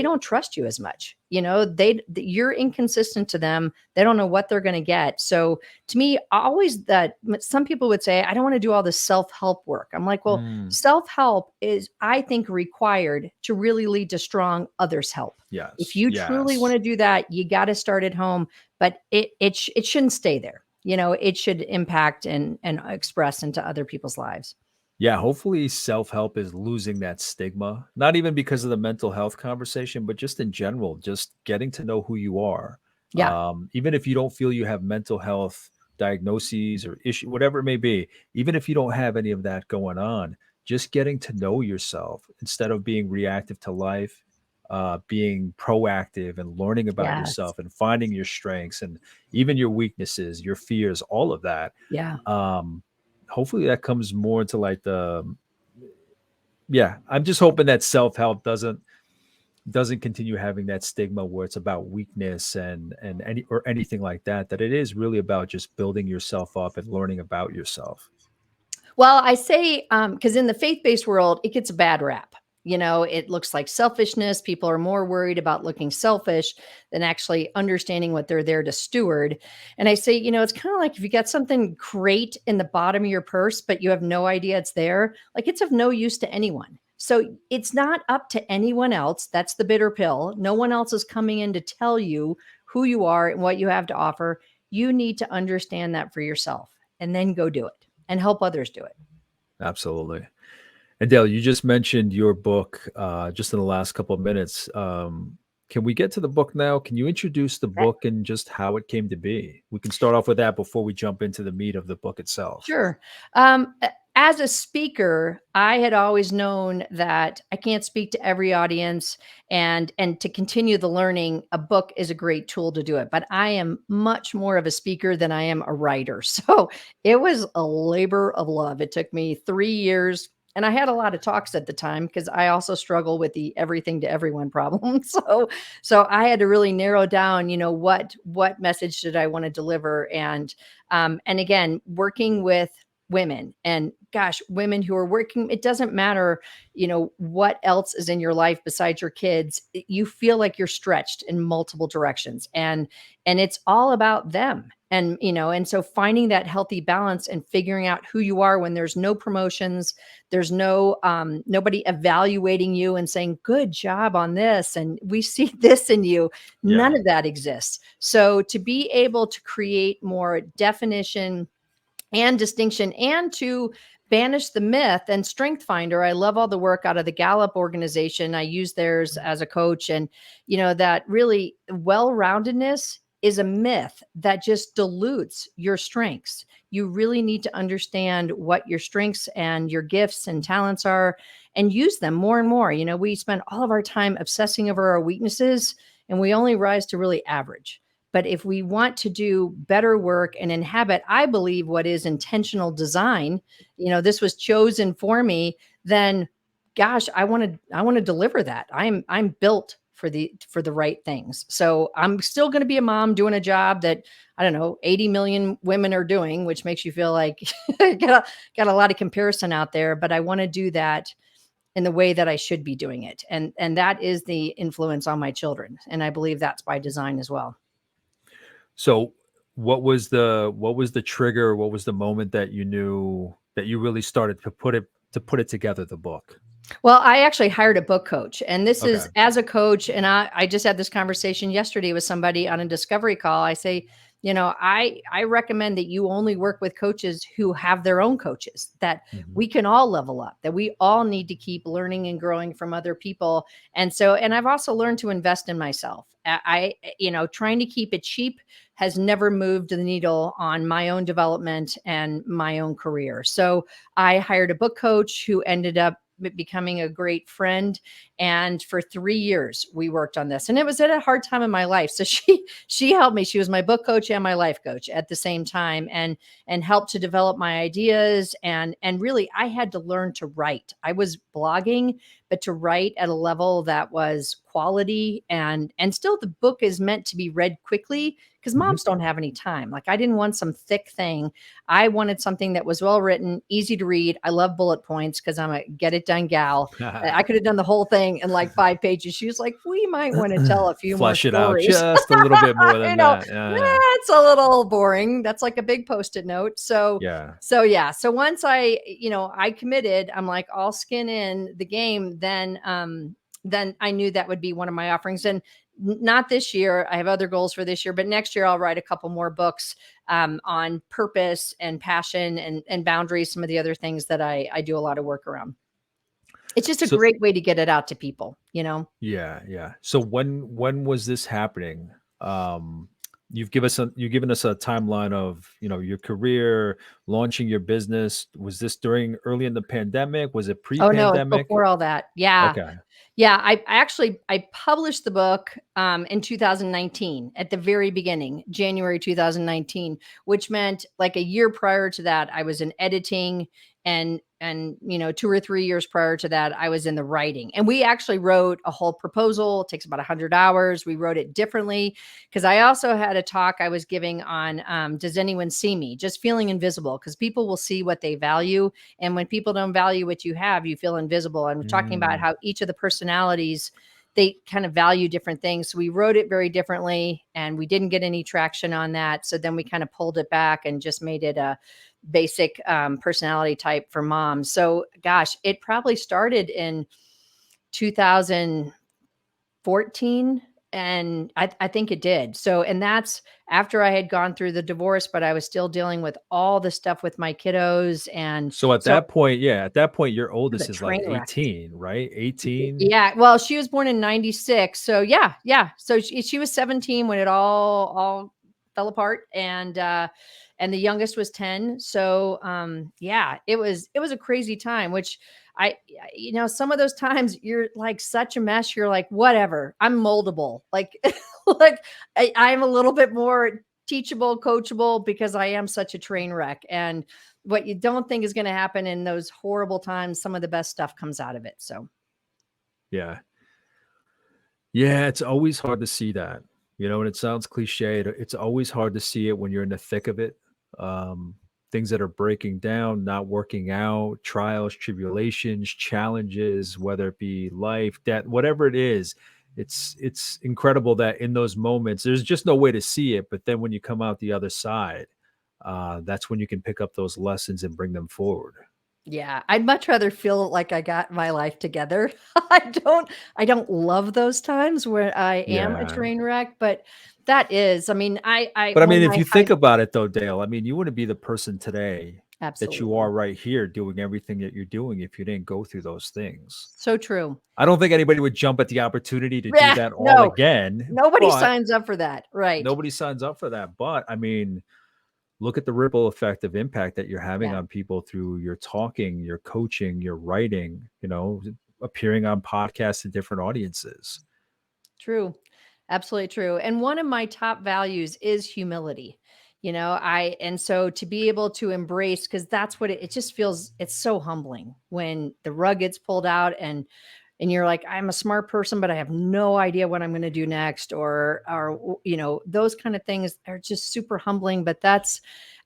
don't trust you as much. You're inconsistent to them. They don't know what they're going to get. So to me, always that some people would say, I don't want to do all this self-help work. I'm like, well, Mm, self-help is, I think, required to really lead to strong others help. If yes, you truly want yes. to do that, you got to start at home, but it shouldn't stay there. It should impact and express into other people's lives. Yeah, hopefully self-help is losing that stigma, not even because of the mental health conversation, but just in general, just getting to know who you are. Yeah. Even if you don't feel you have mental health diagnoses or issue, whatever it may be, even if you don't have any of that going on, just getting to know yourself instead of being reactive to life, being proactive and learning about Yes. yourself and finding your strengths and even your weaknesses, your fears, all of that. Yeah. um Hopefully that comes more into like the yeah, I'm just hoping that self-help doesn't continue having that stigma where it's about weakness and anything like that, that it is really about just building yourself up and learning about yourself. Well, I say, because in the faith-based world, it gets a bad rap. It looks like selfishness. People are more worried about looking selfish than actually understanding what they're there to steward. And I say, it's kind of like if you got something great in the bottom of your purse, but you have no idea it's there, like it's of no use to anyone. So it's not up to anyone else. That's the bitter pill. No one else is coming in to tell you who you are and what you have to offer. You need to understand that for yourself and then go do it and help others do it. Absolutely. And Dale, you just mentioned your book just in the last couple of minutes. Can we get to the book now? Can you introduce the book and just how it came to be? We can start off with that before we jump into the meat of the book itself. Sure. As a speaker, I had always known that I can't speak to every audience, and to continue the learning, a book is a great tool to do it. But I am much more of a speaker than I am a writer. So it was a labor of love. It took me 3 years. And I had a lot of talks at the time because I also struggle with the everything to everyone problem. So I had to really narrow down, what message did I want to deliver, and again, working with women, and gosh, women who are working, it doesn't matter, what else is in your life besides your kids. You feel like you're stretched in multiple directions, and it's all about them. And so finding that healthy balance and figuring out who you are when there's no promotions, there's nobody evaluating you and saying, good job on this. And we see this in you. None Yeah. of that exists. So to be able to create more definition and distinction, and to banish the myth, and Strength Finder, I love all the work out of the Gallup organization. I use theirs as a coach. And that really well-roundedness is a myth that just dilutes your strengths. You really need to understand what your strengths and your gifts and talents are, and use them more and more. We spend all of our time obsessing over our weaknesses, and we only rise to really average. But if we want to do better work and inhabit, I believe, what is intentional design, this was chosen for me, then gosh, I want to deliver that. I'm built for the right things. So I'm still going to be a mom doing a job that, I don't know, 80 million women are doing, which makes you feel like got a lot of comparison out there, but I want to do that in the way that I should be doing it. And that is the influence on my children. And I believe that's by design as well. So what was the trigger? What was the moment that you knew that you really started to put it together, the book? Well, I actually hired a book coach, and this Okay. is as a coach. And I just had this conversation yesterday with somebody on a discovery call. I say, I recommend that you only work with coaches who have their own coaches, that Mhm. we can all level up, that we all need to keep learning and growing from other people. And I've also learned to invest in myself. Trying to keep it cheap has never moved the needle on my own development and my own career. So I hired a book coach who ended up becoming a great friend. And for 3 years, we worked on this. And it was at a hard time in my life. So she helped me. She was my book coach and my life coach at the same time, and helped to develop my ideas. And really, I had to learn to write. I was blogging, but to write at a level that was quality, and still the book is meant to be read quickly because Mhm. moms don't have any time. Like, I didn't want some thick thing. I wanted something that was well written, easy to read. I love bullet points because I'm a get it done gal. I could have done the whole thing in like 5 pages. She was like, we might want to tell a few more Flesh it out stories. just a little bit more than that. Yeah. That's a little boring. That's like a big post-it note. So, Yeah. so yeah. So once I committed, I'm like all skin in the game, then I knew that would be one of my offerings. And not this year. I have other goals for this year, but next year I'll write a couple more books on purpose and passion and boundaries, some of the other things that I do a lot of work around. It's just a So great way to get it out to people. yeah, yeah. So when was this happening? Um, you've given us a timeline of, your career, launching your business. Was this during early in the pandemic? Was it Oh no, it's pre-pandemic? before all that. Yeah. Okay. Yeah, I published the book in 2019 at the very beginning, January 2019, which meant like a year prior to that, I was in editing, and 2 or 3 years prior to that, I was in the writing. And we actually wrote a whole proposal. It takes about 100 hours. We wrote it differently because I also had a talk I was giving on does anyone see me? Just feeling invisible, because people will see what they value, and when people don't value what you have, you feel invisible. I'm talking about Mm, how each of the personalities, they kind of value different things. So we wrote it very differently, and we didn't get any traction on that. So then we kind of pulled it back and just made it a basic personality type for moms. So gosh, it probably started in 2014, And I think it did. So, and that's after I had gone through the divorce, but I was still dealing with all the stuff with my kiddos. And So at so that point, yeah, at that point, your it was a oldest is like train wreck. 18, right? 18? Yeah, well, she was born in '96, so yeah, yeah. So she was 17 when it all fell apart, and the youngest was 10. So yeah, it was a crazy time, which some of those times you're like such a mess. You're like, whatever, I'm moldable. Like like I'm a little bit more teachable, coachable because I am such a train wreck. And what you don't think is going to happen in those horrible times, some of the best stuff comes out of it. So Yeah. Yeah, it's always hard to see that, and it sounds cliche. It's always hard to see it when you're in the thick of it. Um, Things that are breaking down, not working out, trials, tribulations, challenges, whether it be life, death, whatever it is. It's incredible that in those moments, there's just no way to see it. But then when you come out the other side, that's when you can pick up those lessons and bring them forward. yeah, I'd much rather feel like I got my life together. I don't love those times where I am a Yeah. train wreck, but that is, I mean, I But I one of mean, if my you high think about it though, Dale, I mean, you wouldn't be the person today that you absolutely. are right here doing everything that you're doing if you didn't go through those things. So true. I don't think anybody would jump at the opportunity to do Yeah, that all no, again, nobody but signs up for that. Right. nobody signs up for that. But I mean, look at the ripple effect of impact that you're having Yeah, on people through your talking, your coaching, your writing, appearing on podcasts to different audiences. true. Absolutely true. And one of my top values is humility. And so to be able to embrace, because that's what it just feels, it's so humbling when the rug gets pulled out and you're like, I'm a smart person, but I have no idea what I'm going to do next, or those kind of things are just super humbling. But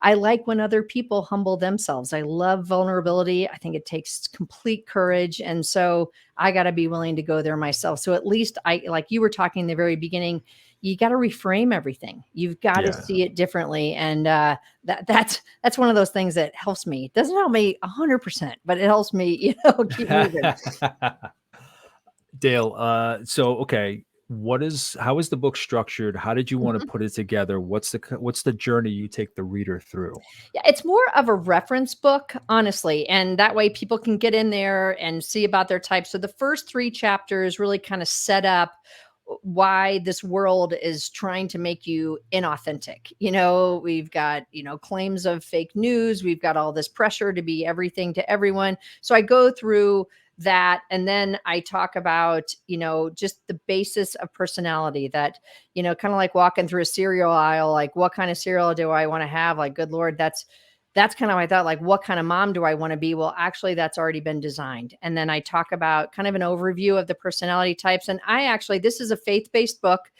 I like when other people humble themselves. I love vulnerability. I think it takes complete courage. And so I got to be willing to go there myself. So at least like you were talking in the very beginning, you got to reframe everything. You've got to Yeah. see it differently. And that's one of those things that helps me. It doesn't help me 100%, but it helps me, keep moving. Dale, so okay, how is the book structured? How did you want to Mhm. put it together? What's the journey you take the reader through? Yeah, it's more of a reference book, honestly, and that way people can get in there and see about their type. So the first 3 chapters really kind of set up why this world is trying to make you inauthentic. We've got, claims of fake news, we've got all this pressure to be everything to everyone. So I go through that, and then I talk about, just the basis of personality, that, kind of like walking through a cereal aisle, like what kind of cereal do I want to have? Like, good Lord, that's kind of I thought, like, what kind of mom do I want to be? Well, actually, that's already been designed. And then I talk about kind of an overview of the personality types. And this is a faith-based book,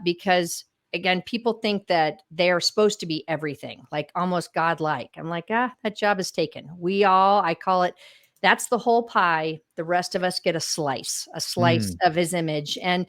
because again, people think that they are supposed to be everything, like almost godlike. I'm like, that job is taken. I call it, that's the whole pie. The rest of us get a slice Mm, of his image. And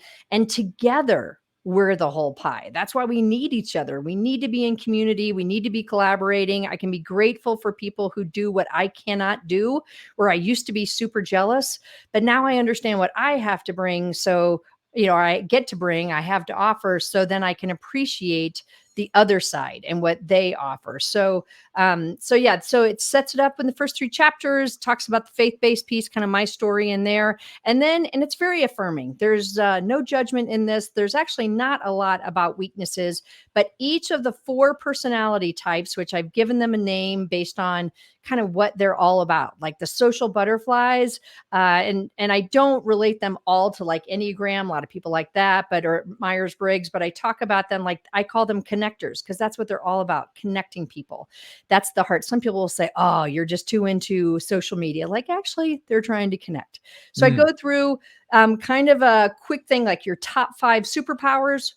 together we're the whole pie. That's why we need each other. We need to be in community. We need to be collaborating. I can be grateful for people who do what I cannot do, where I used to be super jealous, but now I understand what I have to bring. So, I get to bring, I have to offer. So then I can appreciate the other side and what they offer. So yeah, so it sets it up in the first 3 chapters, talks about the faith-based piece, kind of my story in there. And it's very affirming. There's no judgment in this. There's actually not a lot about weaknesses, but each of the 4 personality types, which I've given them a name based on kind of what they're all about, like the social butterflies. And I don't relate them all to like Enneagram. A lot of people like that, or Myers Briggs. But I talk about them like I call them connectors, because that's what they're all about, connecting people. That's the heart. Some people will say, "Oh, you're just too into social media." Like, actually, they're trying to connect. So I go mm, through kind of a quick thing, like your top 5 superpowers,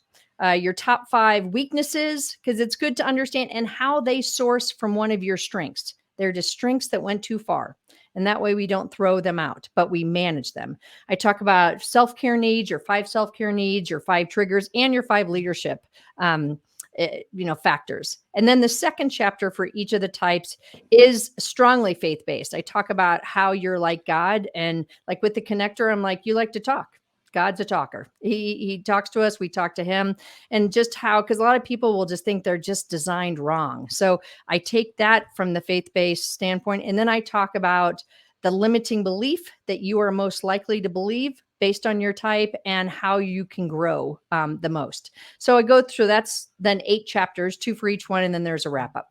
your top 5 weaknesses, because it's good to understand, and how they source from one of your strengths. They're just strengths that went too far. And that way we don't throw them out, but we manage them. I talk about self-care needs, your 5 self-care needs, your 5 triggers, and your 5 leadership factors. And then the second chapter for each of the types is strongly faith-based. I talk about how you're like God, and like with the connector, I'm like, you like to talk. God's a talker. He talks to us, we talk to him, and just how, because a lot of people will just think they're just designed wrong. So I take that from the faith-based standpoint, and then I talk about the limiting belief that you are most likely to believe based on your type and how you can grow the most. So I go through, that's then 8 chapters, 2 for each one, and then there's a wrap up.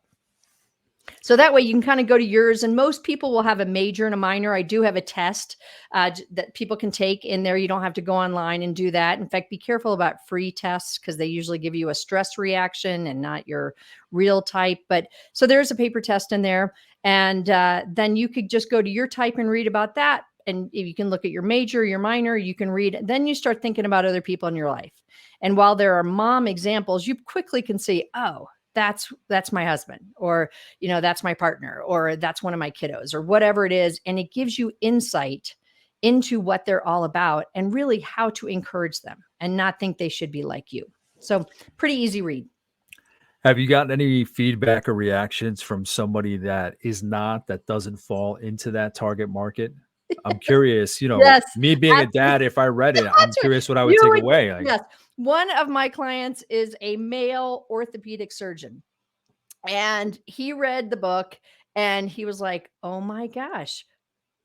So that way you can kind of go to yours, and most people will have a major and a minor. I do have a test that people can take in there. You don't have to go online and do that. In fact, be careful about free tests because they usually give you a stress reaction and not your real type. But so there's a paper test in there, and then you could just go to your type and read about that. And if you can look at your major, your minor, you can read. Then you start thinking about other people in your life. And while there are mom examples, you quickly can see, oh, that's my husband, or that's my partner, or that's one of my kiddos, or whatever it is. And it gives you insight into what they're all about and really how to encourage them and not think they should be like you. So pretty easy read. Have you gotten any feedback or reactions from somebody that doesn't fall into that target market? I'm curious, Yes, me being a absolutely. dad, if I read it, I'm That's right. curious what I would You take would, away. Like, yes. One of my clients is a male orthopedic surgeon, and he read the book and he was like, oh my gosh,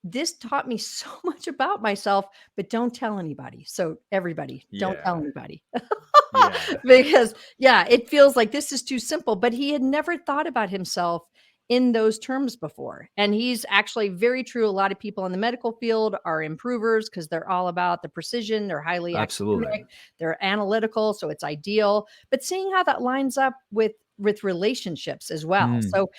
this taught me so much about myself, but don't tell anybody. So everybody, don't tell yeah, anybody. yeah, Because yeah, it feels like this is too simple, but he had never thought about himself in those terms before. And he's actually very true. A lot of people in the medical field are improvers because they're all about the precision. They're highly absolutely. academic, they're analytical, so it's ideal. But seeing how that lines up with relationships as well. Mm, So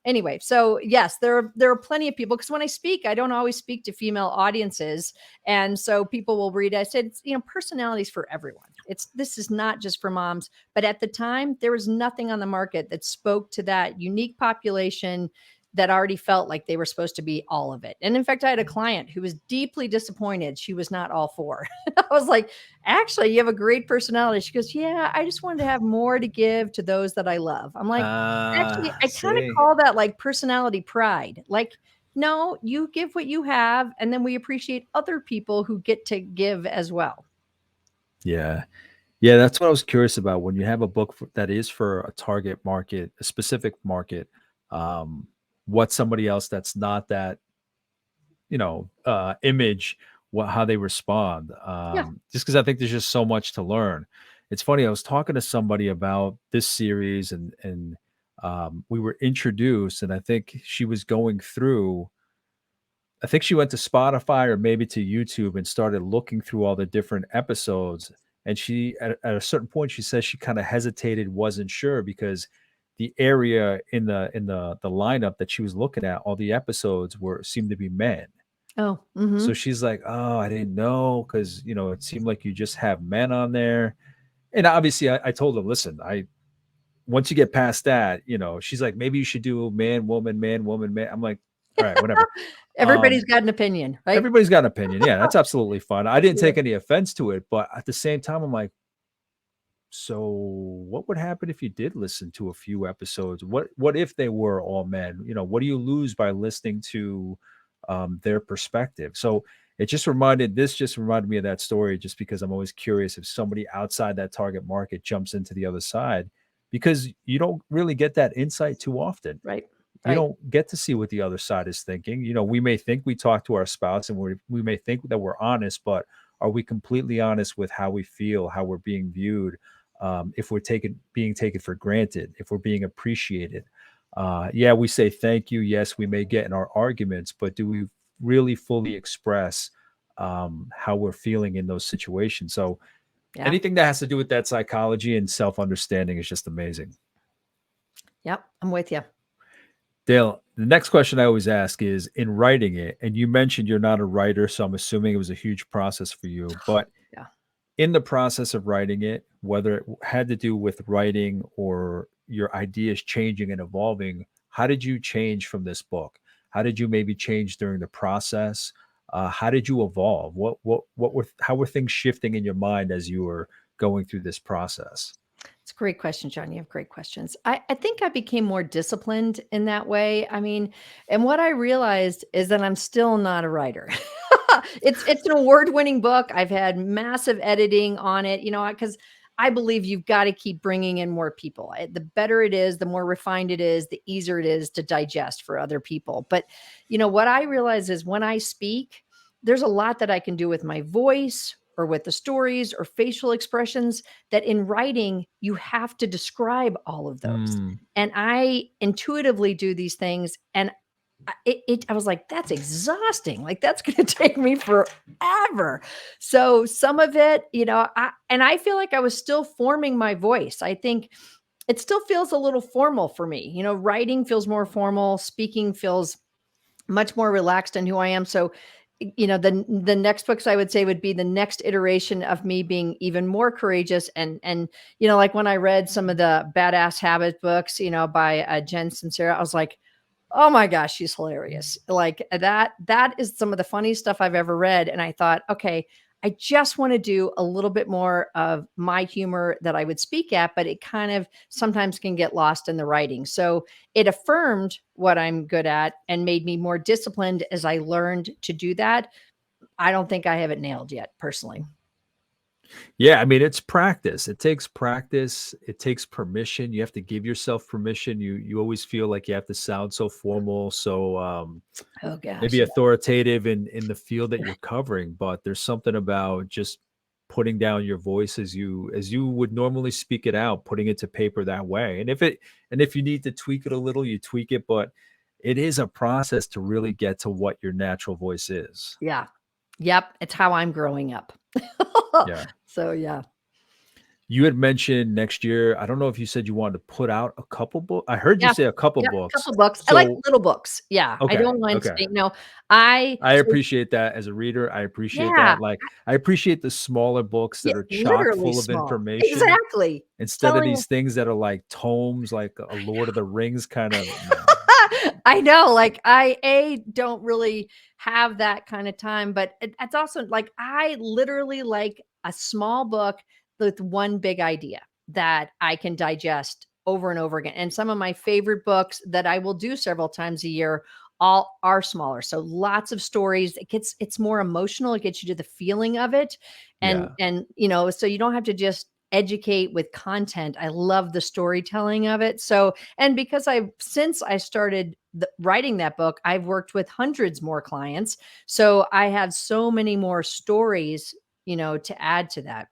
anyway, so yes, there are plenty of people, because when I speak, I don't always speak to female audiences, and so people will read. I said, personalities for everyone. This is not just for moms. But at the time, there was nothing on the market that spoke to that unique population that already felt like they were supposed to be all of it. And in fact, I had a client who was deeply disappointed she was not all four. I was like, actually, you have a great personality. She goes, yeah, I just wanted to have more to give to those that I love. I'm like, actually, I kind of see, call that like personality pride. Like, no, you give what you have, and then we appreciate other people who get to give as well. yeah. Yeah, that's what I was curious about. When you have a book that is for a target market, a specific market, um, what somebody else that's not that, image, how they respond. Yeah. Just because I think there's just so much to learn. It's funny. I was talking to somebody about this series, and we were introduced, and I think she was going through. I think she went to Spotify or maybe to YouTube and started looking through all the different episodes. And at a certain point, she says she kind of hesitated, wasn't sure because the area in the lineup that she was looking at, all the episodes seemed to be men. Oh, So mhm. she's like, "Oh, I didn't know because it seemed like you just have men on there." And obviously, I told her, "Listen, I once you get past that, she's like, maybe you should do man, woman, man." I'm like, "All right, whatever." Everybody's Um, got an opinion, right? Everybody's got an opinion. Yeah, that's absolutely fine. I didn't Yeah. take any offense to it, but at the same time, I'm like, so what would happen if you did listen to a few episodes? What if they were all men? What do you lose by listening to their perspective? So this just reminded me of that story just because I'm always curious if somebody outside that target market jumps into the other side because you don't really get that insight too often. Right, You right, don't get to see what the other side is thinking. We may think we talk to our spouse and we may think that we're honest, but are we completely honest with how we feel, how we're being viewed, if we're being taken for granted, if we're being appreciated? Yeah, we say thank you. Yes, we may get in our arguments, but do we really fully express how we're feeling in those situations? So yeah, anything that has to do with that psychology and self understanding is just amazing. yep, I'm with you. Dale, the next question I always ask is in writing it, and you mentioned you're not a writer, so I'm assuming it was a huge process for you. But Yeah. in the process of writing it, whether it had to do with writing or your ideas changing and evolving, how did you change from this book? How did you maybe change during the process? How did you evolve? How were things shifting in your mind as you were going through this process? It's a great question, John. You have great questions. I think I became more disciplined in that way. I mean, and what I realized is that I'm still not a writer. It's an award-winning book. I've had massive editing on it, because I believe you've got to keep bringing in more people. The better it is, the more refined it is, the easier it is to digest for other people. But what I realize is when I speak, there's a lot that I can do with my voice or with the stories or facial expressions that in writing you have to describe all of those. Mm. And I intuitively do these things, and I was like, that's exhausting. Like that's going to take me forever. So some of it, I feel like I was still forming my voice. I think it still feels a little formal for me. Writing feels more formal, speaking feels much more relaxed in who I am. So, the next books I would say would be the next iteration of me being even more courageous and like when I read some of the Badass Habit books, by Jen Sincero, I was like, oh my gosh, she's hilarious. Like that is some of the funniest stuff I've ever read. And I thought, okay, I just want to do a little bit more of my humor that I would speak at, but it kind of sometimes can get lost in the writing. So it affirmed what I'm good at and made me more disciplined as I learned to do that. I don't think I have it nailed yet, personally. Yeah, I mean, it's practice. It takes practice. It takes permission. You have to give yourself permission. You always feel like you have to sound so formal, so Oh gosh. maybe authoritative in the field that you're covering, but there's something about just putting down your voice as you would normally speak it out, putting it to paper that way. And if you need to tweak it a little, you tweak it, but it is a process to really get to what your natural voice is. Yeah. Yep. It's how I'm growing up. Yeah. So yeah. You had mentioned next year, I don't know if you said you wanted to put out a couple books. I heard you Yeah. say a couple Yeah, books. couple books. I like So little books. Yeah, I okay, don't mind okay. saying I I so appreciate that as a reader. I appreciate yeah, that. Like, I appreciate the smaller books yeah, that are chock literally full of small. information Exactly. instead of Telling these things that are like tomes, like a I Lord of the Rings kind of no. know. I know, like, I don't really have that kind of time, but it's also like, I literally like a small book with one big idea that I can digest over and over again, and some of my favorite books that I will do several times a year all are smaller, so lots of stories. It's more emotional, it gets you to the feeling of it, and Yeah. so you don't have to just educate with content. I love the storytelling of it. So, and because since I started writing that book, I've worked with hundreds more clients. So I have so many more stories, to add to that.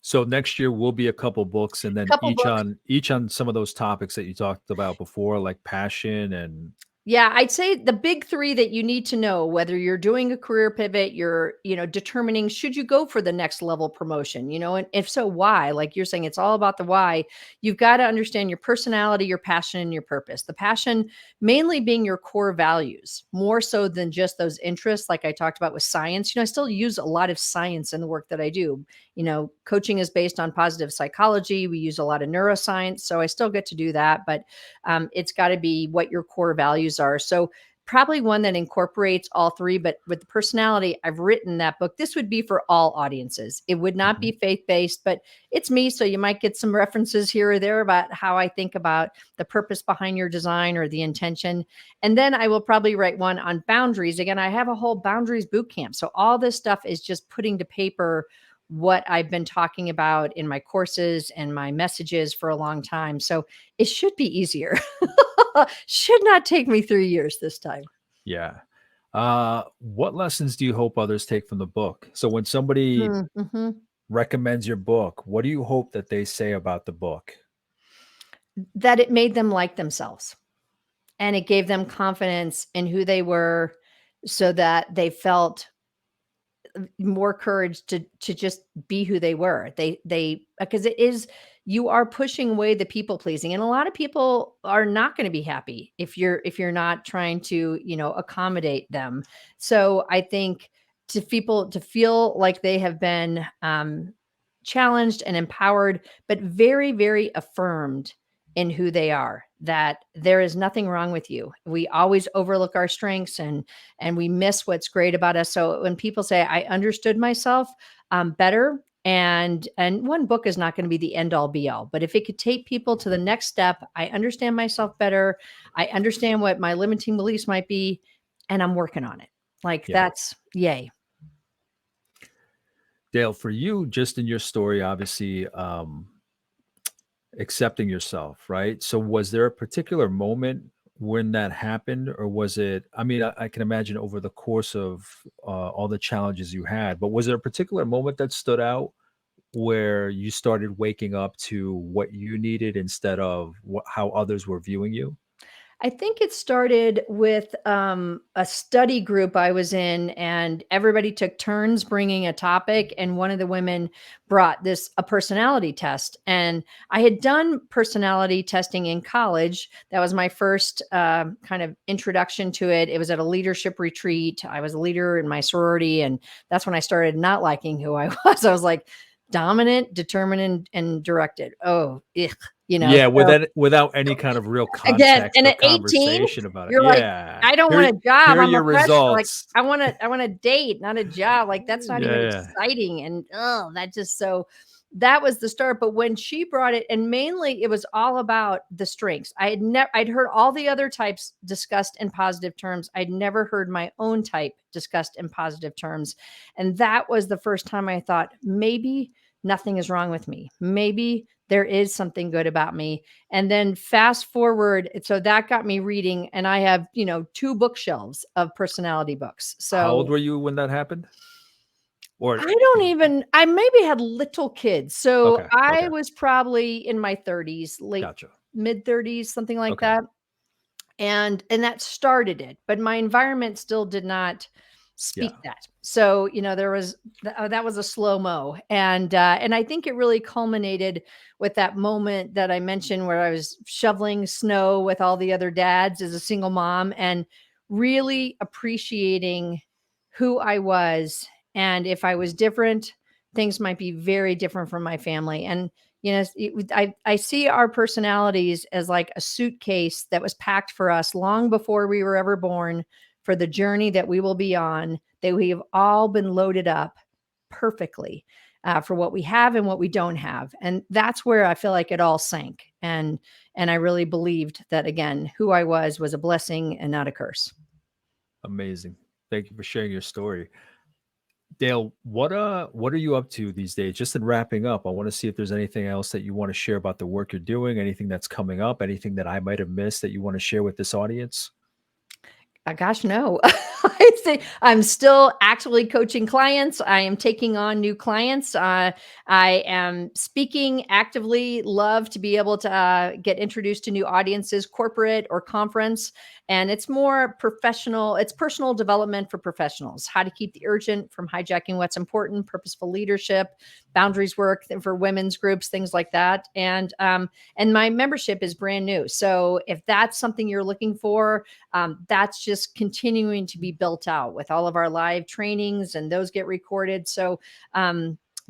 So next year will be a couple books and then Couple each books. on each on some of those topics that you talked about before, like passion and Yeah, I'd say the big 3 that you need to know, whether you're doing a career pivot, you're, determining should you go for the next level promotion, and if so, why? Like you're saying, it's all about the why. You've got to understand your personality, your passion, and your purpose. The passion mainly being your core values, more so than just those interests, like I talked about with science. I still use a lot of science in the work that I do. Coaching is based on positive psychology. We use a lot of neuroscience, so I still get to do that, but it's got to be what your core values are. So probably one that incorporates all 3, but with the personality, I've written that book. This would be for all audiences. It would not Mhm. be faith-based, but it's me. So you might get some references here or there about how I think about the purpose behind your design or the intention. And then I will probably write one on boundaries. Again, I have a whole boundaries boot camp. So all this stuff is just putting to paper what I've been talking about in my courses and my messages for a long time. So it should be easier. Should not take me 3 years this time. Yeah. What lessons do you hope others take from the book? So when somebody Mhm. recommends your book, what do you hope that they say about the book? That it made them like themselves, and it gave them confidence in who they were so that they felt more courage to just be who they were. They because it is you are pushing away the people pleasing, and a lot of people are not going to be happy if you're not trying to accommodate them. So I think to people to feel like they have been challenged and empowered, but very very affirmed in who they are. That there is nothing wrong with you. We always overlook our strengths and we miss what's great about us. So when people say, I understood myself better, and one book is not going to be the end all be all, but if it could take people to the next step, I understand myself better. I understand what my limiting beliefs might be, and I'm working on it. Like Yeah. that's yay. Dale, for you, just in your story, obviously, accepting yourself, right? So was there a particular moment when that happened, or was it, I mean, I can imagine over the course of all the challenges you had, but was there a particular moment that stood out where you started waking up to what you needed instead of how others were viewing you? I think it started with a study group I was in, and everybody took turns bringing a topic. And one of the women brought a personality test. And I had done personality testing in college. That was my first kind of introduction to it. It was at a leadership retreat. I was a leader in my sorority. And that's when I started not liking who I was. I was like, dominant, determined, and directed. Oh, ugh, Yeah, so without any kind of real again, context and or at 18, conversation about it. you're like, Yeah. "I don't want Here a job. here are I'm a your freshman." Like, results. I want a date, not a job. Like, that's not Yeah, even yeah. exciting. And oh, that just so that was the start. But when she brought it, and mainly it was all about the strengths. I'd heard all the other types discussed in positive terms. I'd never heard my own type discussed in positive terms. And that was the first time I thought, maybe nothing is wrong with me. Maybe there is something good about me. And then fast forward, so that got me reading, and I have, two bookshelves of personality books. How old So were you when that happened? Or I maybe had little kids. So okay, I okay. was probably in my 30s, late Gotcha. mid 30s, something like Okay. that. And that started it, but my environment still did not Yeah. speak that. So there was that was a slow mo. And I think it really culminated with that moment that I mentioned, where I was shoveling snow with all the other dads as a single mom, and really appreciating who I was. And if I was different, things might be very different from my family. And I see our personalities as like a suitcase that was packed for us long before we were ever born, for the journey that we will be on, that we have all been loaded up perfectly for what we have and what we don't have. And that's where I feel like it all sank. And I really believed that, again, who I was a blessing and not a curse. Amazing. Thank you for sharing your story. Dale, what are you up to these days? Just in wrapping up, I want to see if there's anything else that you want to share about the work you're doing, anything that's coming up, anything that I might have missed that you want to share with this audience. Gosh, no. I say I'm still actually coaching clients. I am taking on new clients. I am speaking actively. Love to be able to get introduced to new audiences, corporate or conference. And it's more professional. It's personal development for professionals. How to keep the urgent from hijacking what's important, purposeful leadership, boundaries work for women's groups, things like that. And my membership is brand new. So if that's something you're looking for, that's just continuing to be built out with all of our live trainings, and those get recorded. So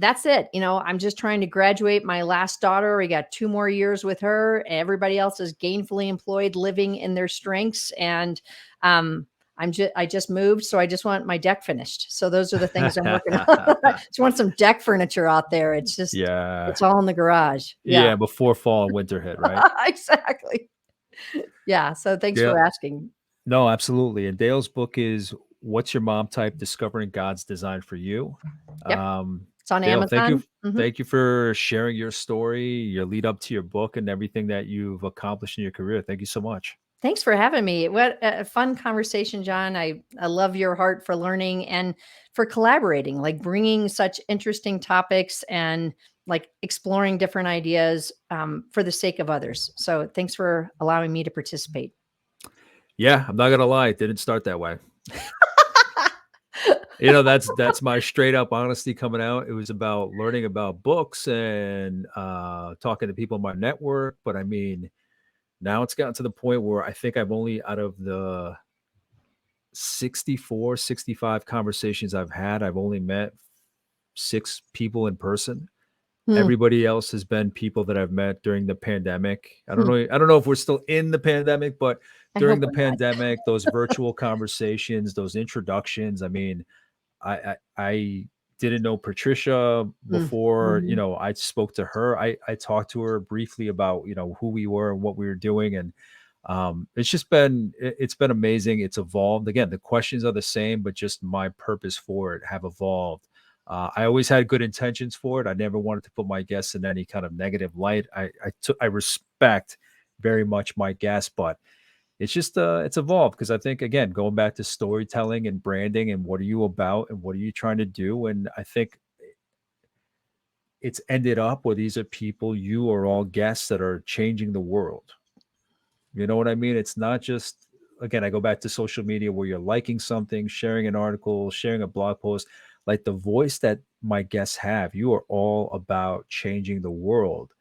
that's it. I'm just trying to graduate my last daughter. We got 2 more years with her. Everybody else is gainfully employed, living in their strengths. And I just moved, so I just want my deck finished. So those are the things I'm working on. Just want some deck furniture out there. Yeah. It's all in the garage. Yeah. Yeah, before fall and winter hit, right? Exactly. Yeah. So thanks Dale, for asking. no, absolutely. And Dale's book is What's Your Mom Type? Discovering God's Design for You. Yep. Um, It's on Dale, Amazon. Mhm. thank you for sharing your story, your lead up to your book, and everything that you've accomplished in your career. Thank you so much. Thanks for having me. What a fun conversation, John. I love your heart for learning and for collaborating, like bringing such interesting topics and like exploring different ideas for the sake of others. So thanks for allowing me to participate. Yeah, I'm not gonna lie, it didn't start that way. That's my straight up honesty coming out. It was about learning about books and talking to people in my network. But I mean, now it's gotten to the point where I think I've only, out of the 64, 65 conversations I've had, I've only met 6 people in person. Hmm. Everybody else has been people that I've met during the pandemic. Hmm. I don't know if we're still in the pandemic, but I during hope the we're not. pandemic, those virtual conversations, those introductions. I mean, I didn't know Patricia before, Mhm. I spoke to her. I talked to her briefly about, who we were and what we were doing. And it's been amazing. It's evolved. Again, the questions are the same, but just my purpose for it have evolved. I always had good intentions for it. I never wanted to put my guests in any kind of negative light. I respect very much my guests, but it's just it's evolved because I think again going back to storytelling and branding and what are you about and what are you trying to do, and I think it's ended up where these are people, you are all guests that are changing the world. You know what I mean? It's not just, again, I go back to social media where you're liking something, sharing an article, sharing a blog post. Like the voice that my guests have, you are all about changing the world.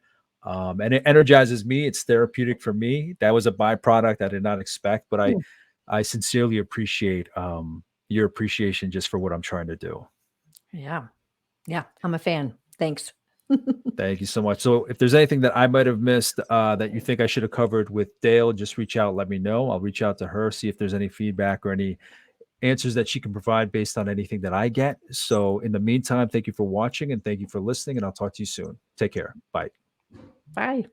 And it energizes me. It's therapeutic for me. That was a byproduct I did not expect, but Mm. I sincerely appreciate your appreciation just for what I'm trying to do. Yeah. Yeah. I'm a fan. Thanks. Thank you so much. So, if there's anything that I might have missed that you think I should have covered with Dale, just reach out, let me know. I'll reach out to her, see if there's any feedback or any answers that she can provide based on anything that I get. So, in the meantime, thank you for watching and thank you for listening, and I'll talk to you soon. Take care. Bye. Bye.